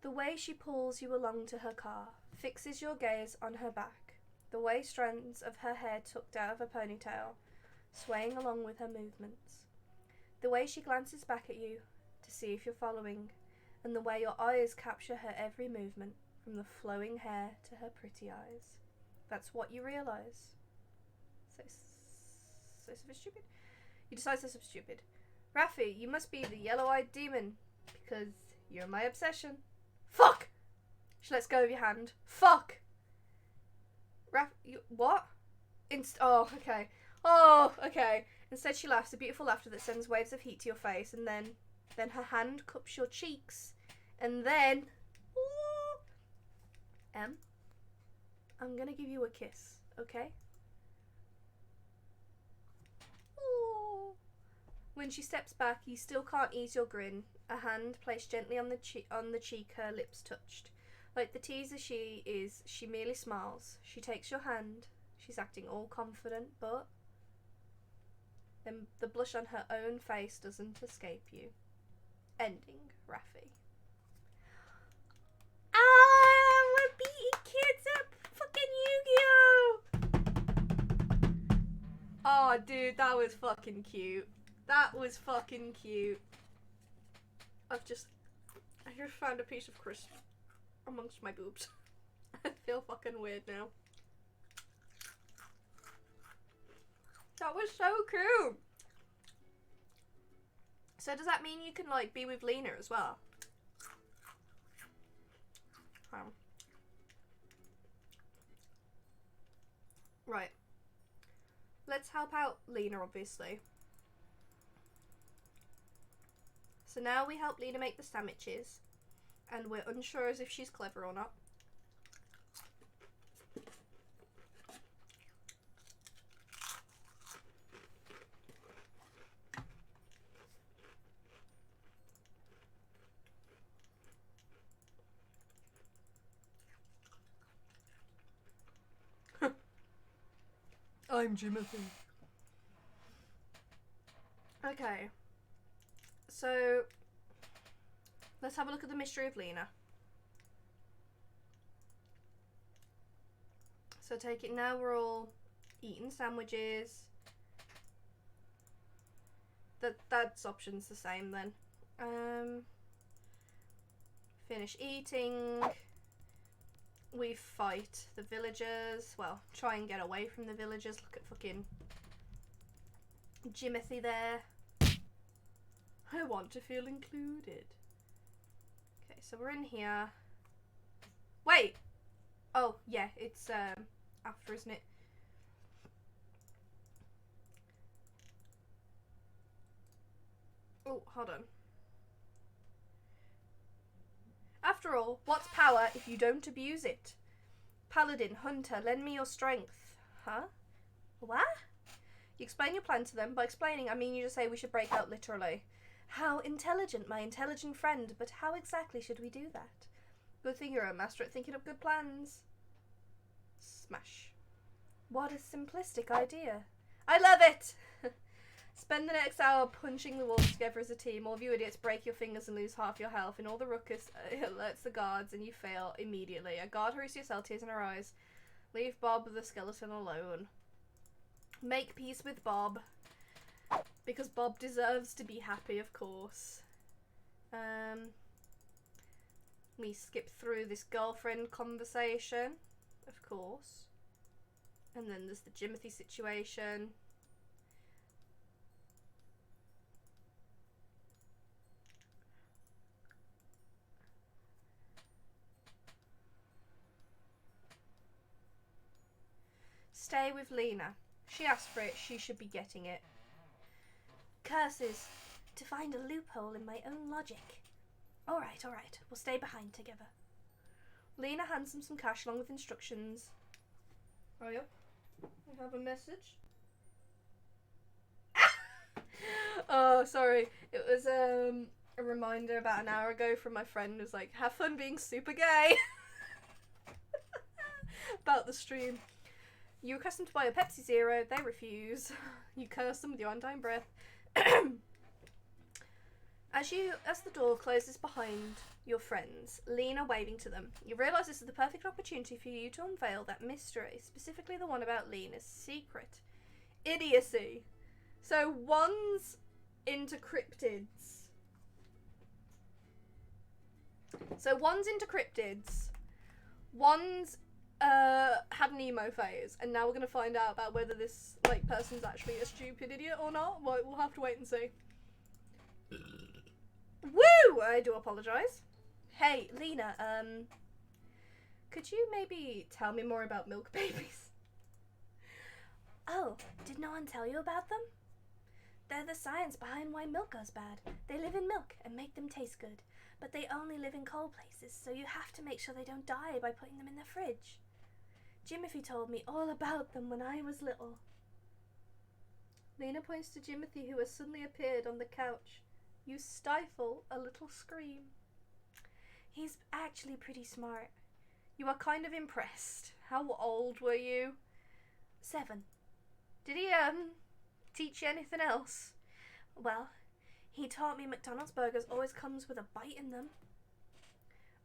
The way she pulls you along to her car, fixes your gaze on her back. The way strands of her hair tucked out of her ponytail, swaying along with her movements. The way she glances back at you to see if you're following, and the way your eyes capture her every movement, from the flowing hair to her pretty eyes. That's what you realise. So stupid? You decide so stupid. Raffi, you must be the yellow-eyed demon, because you're my obsession. Fuck! She lets go of your hand. Fuck! What? Oh, okay. Oh, okay. Instead she laughs, a beautiful laughter that sends waves of heat to your face, and then her hand cups your cheeks, and then... I'm gonna give you a kiss, okay? When she steps back, you still can't ease your grin. A hand placed gently on the cheek, her lips touched. Like the teaser she is, she merely smiles. She takes your hand. She's acting all confident, but then the blush on her own face doesn't escape you. Ending, Raffi. Ah, we're beating kids at fucking Yu-Gi-Oh! Oh, dude, that was fucking cute. That was fucking cute. I just found a piece of crisp amongst my boobs. I feel fucking weird now. That was so cute. So does that mean you can like be with Lena as well? Right. Let's help out Lena, obviously. So now we help Lena make the sandwiches, and we're unsure as if she's clever or not. I'm Jimothy. Okay. So, let's have a look at the mystery of Lena. So take it now we're all eating sandwiches. That's options the same then. Finish eating. We fight the villagers. Well, try and get away from the villagers. Look at fucking Jimothy there. I want to feel included. Okay, so we're in here. Wait! Oh, yeah, it's after, isn't it? Oh, hold on. After all, what's power if you don't abuse it? Paladin, hunter, lend me your strength. Huh? What? You explain your plan to them. By explaining, I mean you just say we should break out literally. How intelligent, my intelligent friend, but how exactly should we do that? Good thing you're a master at thinking up good plans. Smash. What a simplistic idea. I love it! Spend the next hour punching the walls together as a team. All of you idiots break your fingers and lose half your health. In all the ruckus, it alerts the guards and you fail immediately. A guard hurries to your cell, tears in her eyes. Leave Bob the skeleton alone. Make peace with Bob. Because Bob deserves to be happy, of course. We skip through this girlfriend conversation, of course. And then there's the Jimothy situation. Stay with Lena. She asked for it, she should be getting it. Curses! To find a loophole in my own logic. Alright, we'll stay behind together. Lena hands him some cash along with instructions. Oh, yep. I have a message. Oh, sorry. It was a reminder about an hour ago from my friend who was like, have fun being super gay. About the stream. You request them to buy a Pepsi Zero, they refuse. You curse them with your undying breath. As the door closes behind your friends, Lena waving to them, you realise this is the perfect opportunity for you to unveil that mystery, specifically the one about Lena's secret. Idiocy. So one's into cryptids. One's had an emo phase, and now we're gonna find out about whether this like person's actually a stupid idiot or not. We'll have to wait and see. Woo! I do apologise. Hey, Lena, could you maybe tell me more about milk babies? Oh, did no one tell you about them? They're the science behind why milk goes bad. They live in milk and make them taste good, but they only live in cold places, so you have to make sure they don't die by putting them in the fridge. Jimothy told me all about them when I was little. Lena points to Jimothy, who has suddenly appeared on the couch. You stifle a little scream. He's actually pretty smart. You are kind of impressed. How old were you? 7. Did he, teach you anything else? Well, he taught me McDonald's burgers always comes with a bite in them.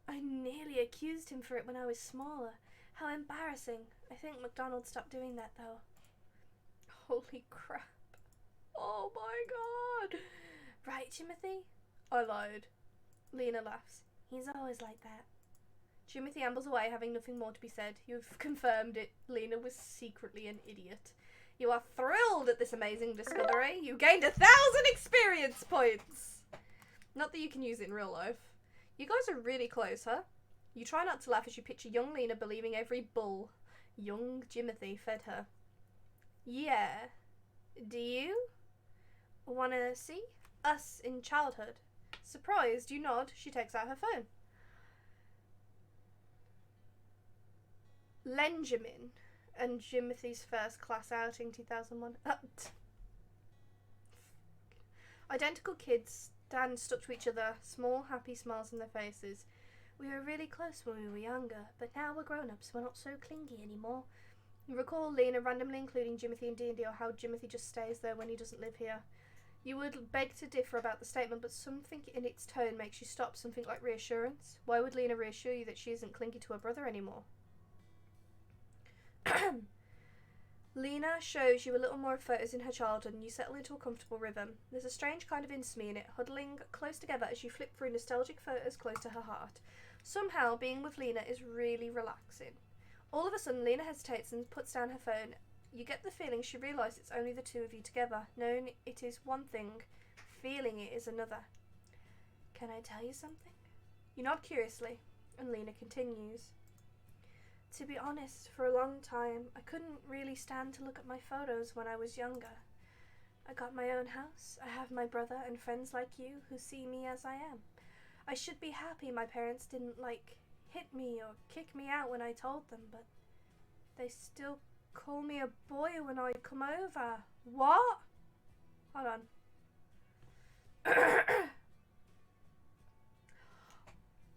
I nearly accused him for it when I was smaller. How embarrassing. I think McDonald's stopped doing that, though. Holy crap. Oh my god. Right, Jimothy? I lied. Lena laughs. He's always like that. Jimothy ambles away, having nothing more to be said. You've confirmed it. Lena was secretly an idiot. You are thrilled at this amazing discovery. You gained 1,000 experience points. Not that you can use it in real life. You guys are really close, huh? You try not to laugh as you picture young Lena believing every bull young Jimothy fed her. Yeah. Do you want to see us in childhood? Surprised, you nod. She takes out her phone. Lenjamin and Jimothy's first class outing 2001. Identical kids stand stuck to each other, small happy smiles on their faces. We were really close when we were younger, but now we're grown-ups, we're not so clingy anymore. You recall Lena randomly including Jimothy in D&D, or how Jimothy just stays there when he doesn't live here. You would beg to differ about the statement, but something in its tone makes you stop, something like reassurance. Why would Lena reassure you that she isn't clingy to her brother anymore? Lena shows you a little more of photos in her childhood and you settle into a comfortable rhythm. There's a strange kind of intimacy in it, huddling close together as you flip through nostalgic photos close to her heart. Somehow, being with Lena is really relaxing. All of a sudden, Lena hesitates and puts down her phone. You get the feeling she realises it's only the two of you together. Knowing it is one thing, feeling it is another. Can I tell you something? You nod curiously, and Lena continues. To be honest, for a long time, I couldn't really stand to look at my photos when I was younger. I got my own house, I have my brother and friends like you who see me as I am. I should be happy my parents didn't, hit me or kick me out when I told them, but they still call me a boy when I come over. What? Hold on.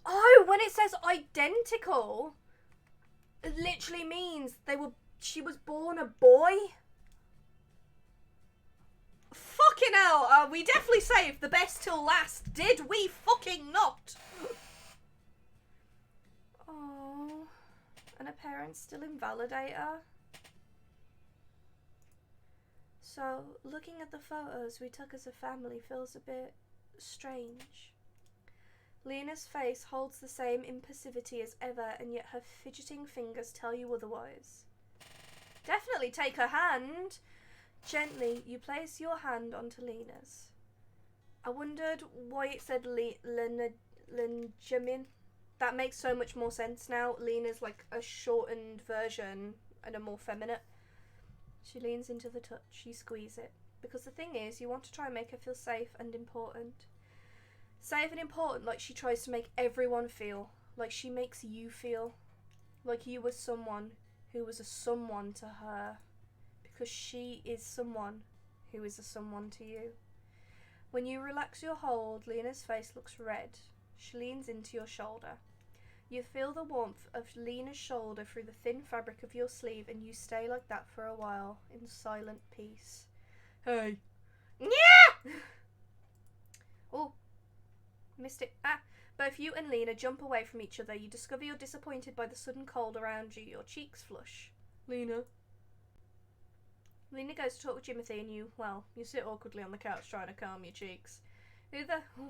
Oh, when it says identical, it literally means she was born a boy. Fucking hell, we definitely saved the best till last, did we fucking not? Oh, and her parents still invalidate her. So, looking at the photos we took as a family feels a bit strange. Lena's face holds the same impassivity as ever, and yet her fidgeting fingers tell you otherwise. Definitely take her hand. Gently, you place your hand onto Lena's. I wondered why it said Lenjamin. That makes so much more sense now. Lena's like a shortened version and a more feminine. She leans into the touch. You squeeze it. Because the thing is, you want to try and make her feel safe and important. Safe and important, like she tries to make everyone feel. Like she makes you feel. Like you were someone who was a someone to her. Because she is someone who is a someone to you. When you relax your hold, Lena's face looks red. She leans into your shoulder. You feel the warmth of Lena's shoulder through the thin fabric of your sleeve, and you stay like that for a while, in silent peace. Hey. Yeah! Oh, missed it. Both you and Lena jump away from each other. You discover you're disappointed by the sudden cold around you. Your cheeks flush. Lena goes to talk with Jimothy, and you sit awkwardly on the couch trying to calm your cheeks.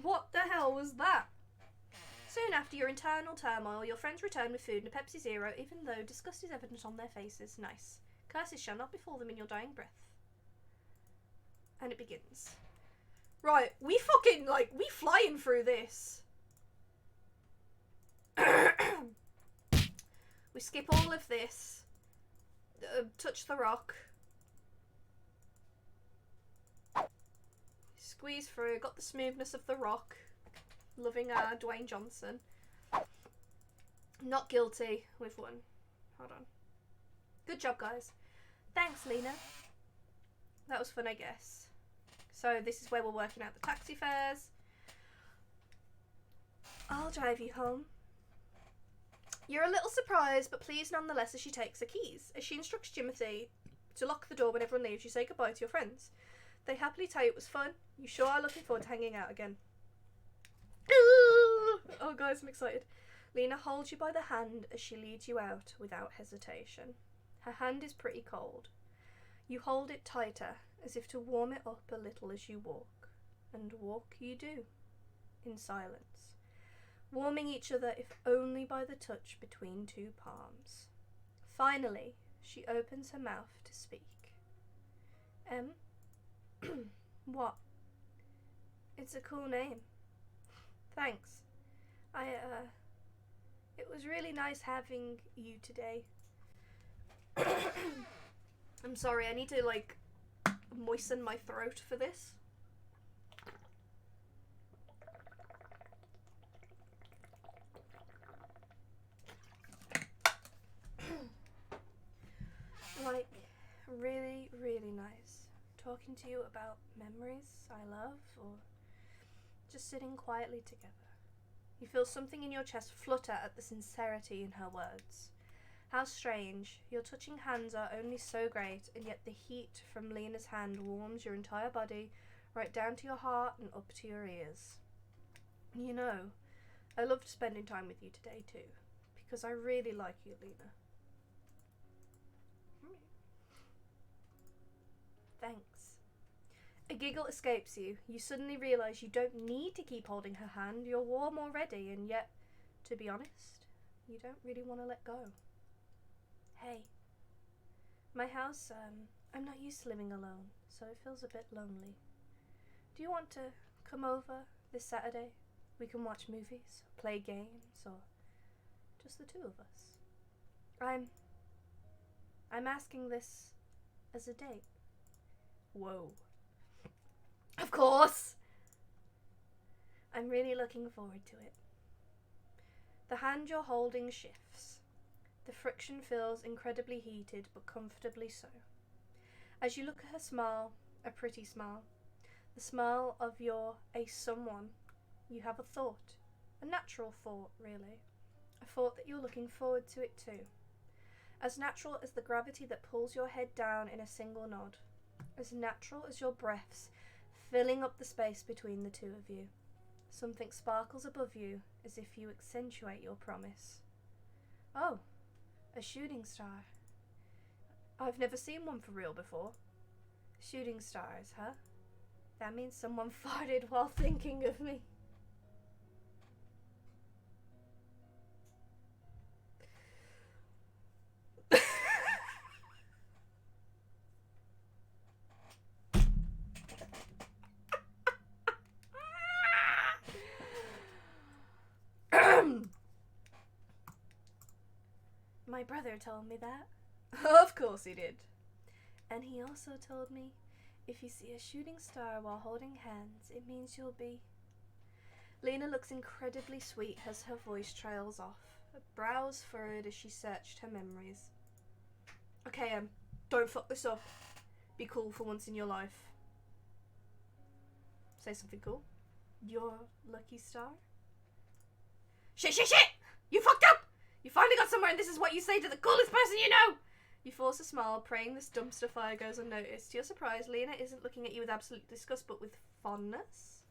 What the hell was that? Soon after your internal turmoil, your friends return with food and a Pepsi Zero, even though disgust is evident on their faces. Nice. Curses shall not befall them in your dying breath. And it begins. Right, we fucking, we flying through this. We skip all of this. Touch the rock. Squeeze through, got the smoothness of the rock. Loving Dwayne Johnson. Not guilty with one. Hold on. Good job, guys. Thanks, Lena. That was fun, I guess. So this is where we're working out the taxi fares. I'll drive you home. You're a little surprised, but pleased nonetheless as she takes her keys. As she instructs Jimothy to lock the door when everyone leaves, you say goodbye to your friends. They happily tell you it was fun. You sure are looking forward to hanging out again. Oh guys, I'm excited. Lena holds you by the hand as she leads you out without hesitation. Her hand is pretty cold. You hold it tighter, as if to warm it up a little as you walk. And walk you do, in silence, warming each other if only by the touch between two palms. Finally, she opens her mouth to speak. What? It's a cool name. Thanks. It was really nice having you today. I'm sorry, I need to, like, moisten my throat for this. Like, really, really nice. Talking to you about memories I love, or just sitting quietly together. You feel something in your chest flutter at the sincerity in her words. How strange. Your touching hands are only so great, and yet the heat from Lena's hand warms your entire body, right down to your heart and up to your ears. You know, I loved spending time with you today too, because I really like you, Lena. Thanks. A giggle escapes you. You suddenly realise you don't need to keep holding her hand. You're warm already, and yet, to be honest, you don't really want to let go. Hey. My house, I'm not used to living alone, so it feels a bit lonely. Do you want to come over this Saturday? We can watch movies, play games, or just the two of us. I'm asking this as a date. Whoa. Of course! I'm really looking forward to it. The hand you're holding shifts. The friction feels incredibly heated, but comfortably so. As you look at her smile, a pretty smile, the smile of your someone, you have a thought. A natural thought, really. A thought that you're looking forward to it too. As natural as the gravity that pulls your head down in a single nod. As natural as your breaths filling up the space between the two of you. Something sparkles above you as if you accentuate your promise. Oh, a shooting star. I've never seen one for real before. Shooting stars, huh? That means someone farted while thinking of me. My brother told me that. Of course he did. And he also told me, if you see a shooting star while holding hands, it means you'll be... Lena looks incredibly sweet as her voice trails off, her brows furrowed as she searched her memories. Okay, don't fuck this up. Be cool for once in your life. Say something cool. Your lucky star? Shit! You fucked up! You finally got somewhere and this is what you say to the coolest person you know! You force a smile, praying this dumpster fire goes unnoticed. To your surprise, Lena isn't looking at you with absolute disgust, but with fondness.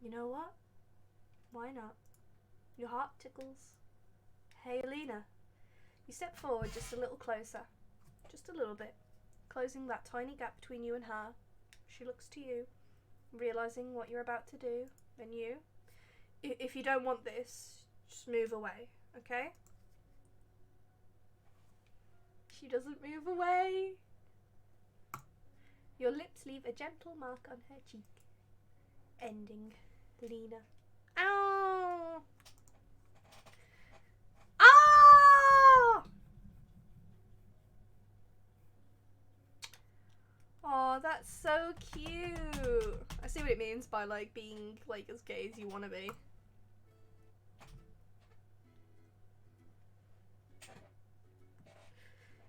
You know what? Why not? Your heart tickles. Hey, Lena. You step forward just a little closer. Just a little bit. Closing that tiny gap between you and her. She looks to you, realising what you're about to do. And you, if you don't want this, just move away, okay? She doesn't move away. Your lips leave a gentle mark on her cheek. Ending. Lena. Ow! Ah! Oh, that's so cute. I see what it means by like being like as gay as you want to be.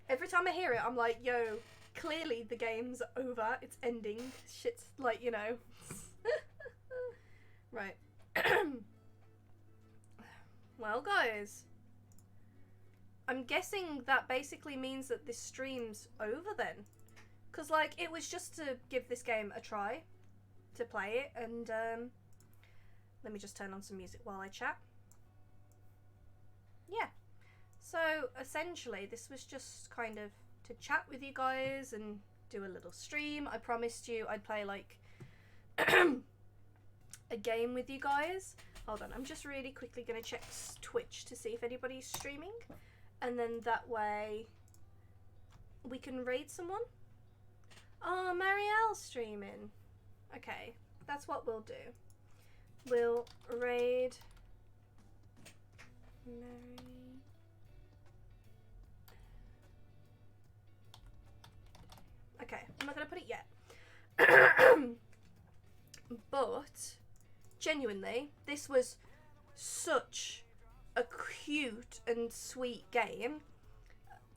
Every time I hear it, I'm like, yo, Clearly the game's over. It's ending. Shit's like, you know. Right. Well, guys. I'm guessing that basically means that this stream's over then. Because, like, it was just to give this game a try. To play it. And, let me just turn on some music while I chat. Yeah. So, essentially, this was just kind of to chat with you guys and do a little stream. I promised you I'd play, like, a game with you guys. Hold on, I'm just really quickly going to check Twitch to see if anybody's streaming. And then that way we can raid someone. Oh, Marielle's streaming. Okay, that's what we'll do. We'll raid Mary. Okay, I'm not going to put it yet. But, genuinely, this was such a cute and sweet game.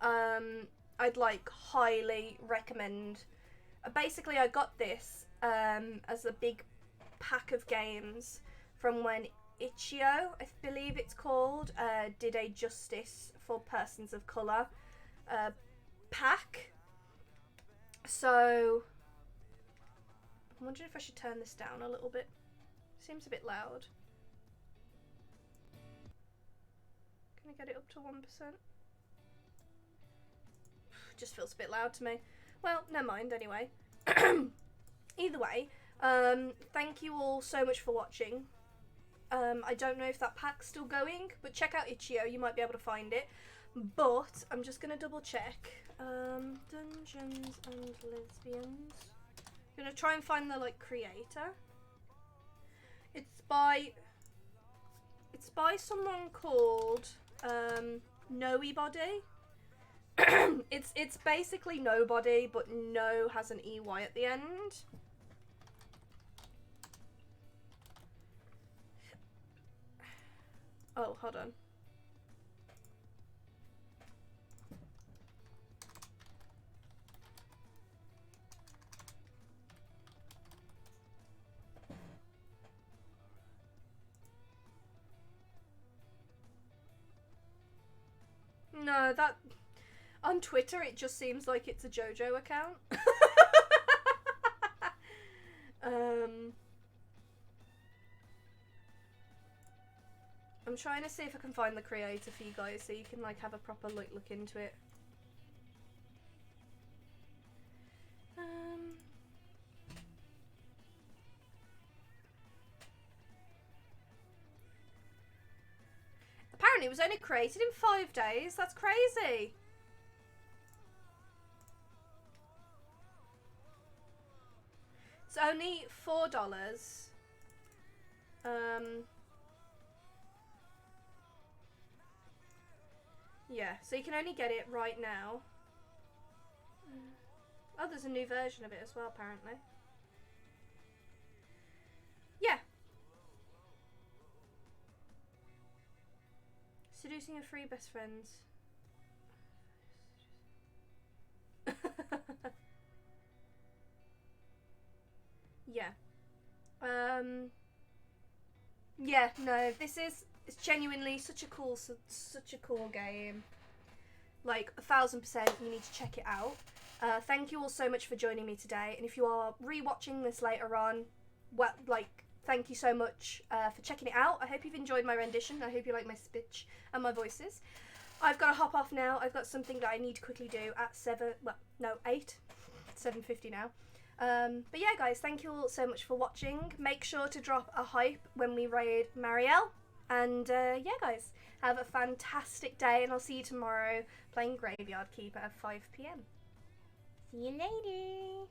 I'd like highly recommend. Basically, I got this as a big pack of games from when Itch.io, I believe it's called, did a Justice for Persons of Colour pack. So, I'm wondering if I should turn this down a little bit. Seems a bit loud. Can I get it up to 1%? Just feels a bit loud to me. Well, never mind anyway. Either way, thank you all so much for watching. I don't know if that pack's still going, but check out Itch.io, you might be able to find it. But, I'm just going to double check. Dungeons and Lesbians. I'm going to try and find the, like, creator. It's by someone called, Nobody. It's basically nobody, but no has an EY at the end. Oh, hold on. No, that... On Twitter, it just seems like it's a JoJo account. I'm trying to see if I can find the creator for you guys so you can, like, have a proper look into it. Apparently it was only created in 5 days. That's crazy. It's only $4. Yeah, so you can only get it right now. Oh, there's a new version of it as well, apparently. Yeah. Seducing your 3 best friends. Yeah. Yeah, no, it's genuinely such a cool game. Like, 1000%, you need to check it out. Thank you all so much for joining me today, and if you are rewatching this later on, well, like, thank you so much for checking it out. I hope you've enjoyed my rendition. I hope you like my speech and my voices. I've got to hop off now. I've got something that I need to quickly do at 8. 7:50 now. But yeah, guys, thank you all so much for watching. Make sure to drop a hype when we raid Marielle. And yeah, guys, have a fantastic day, and I'll see you tomorrow playing Graveyard Keeper at 5 PM. See you later.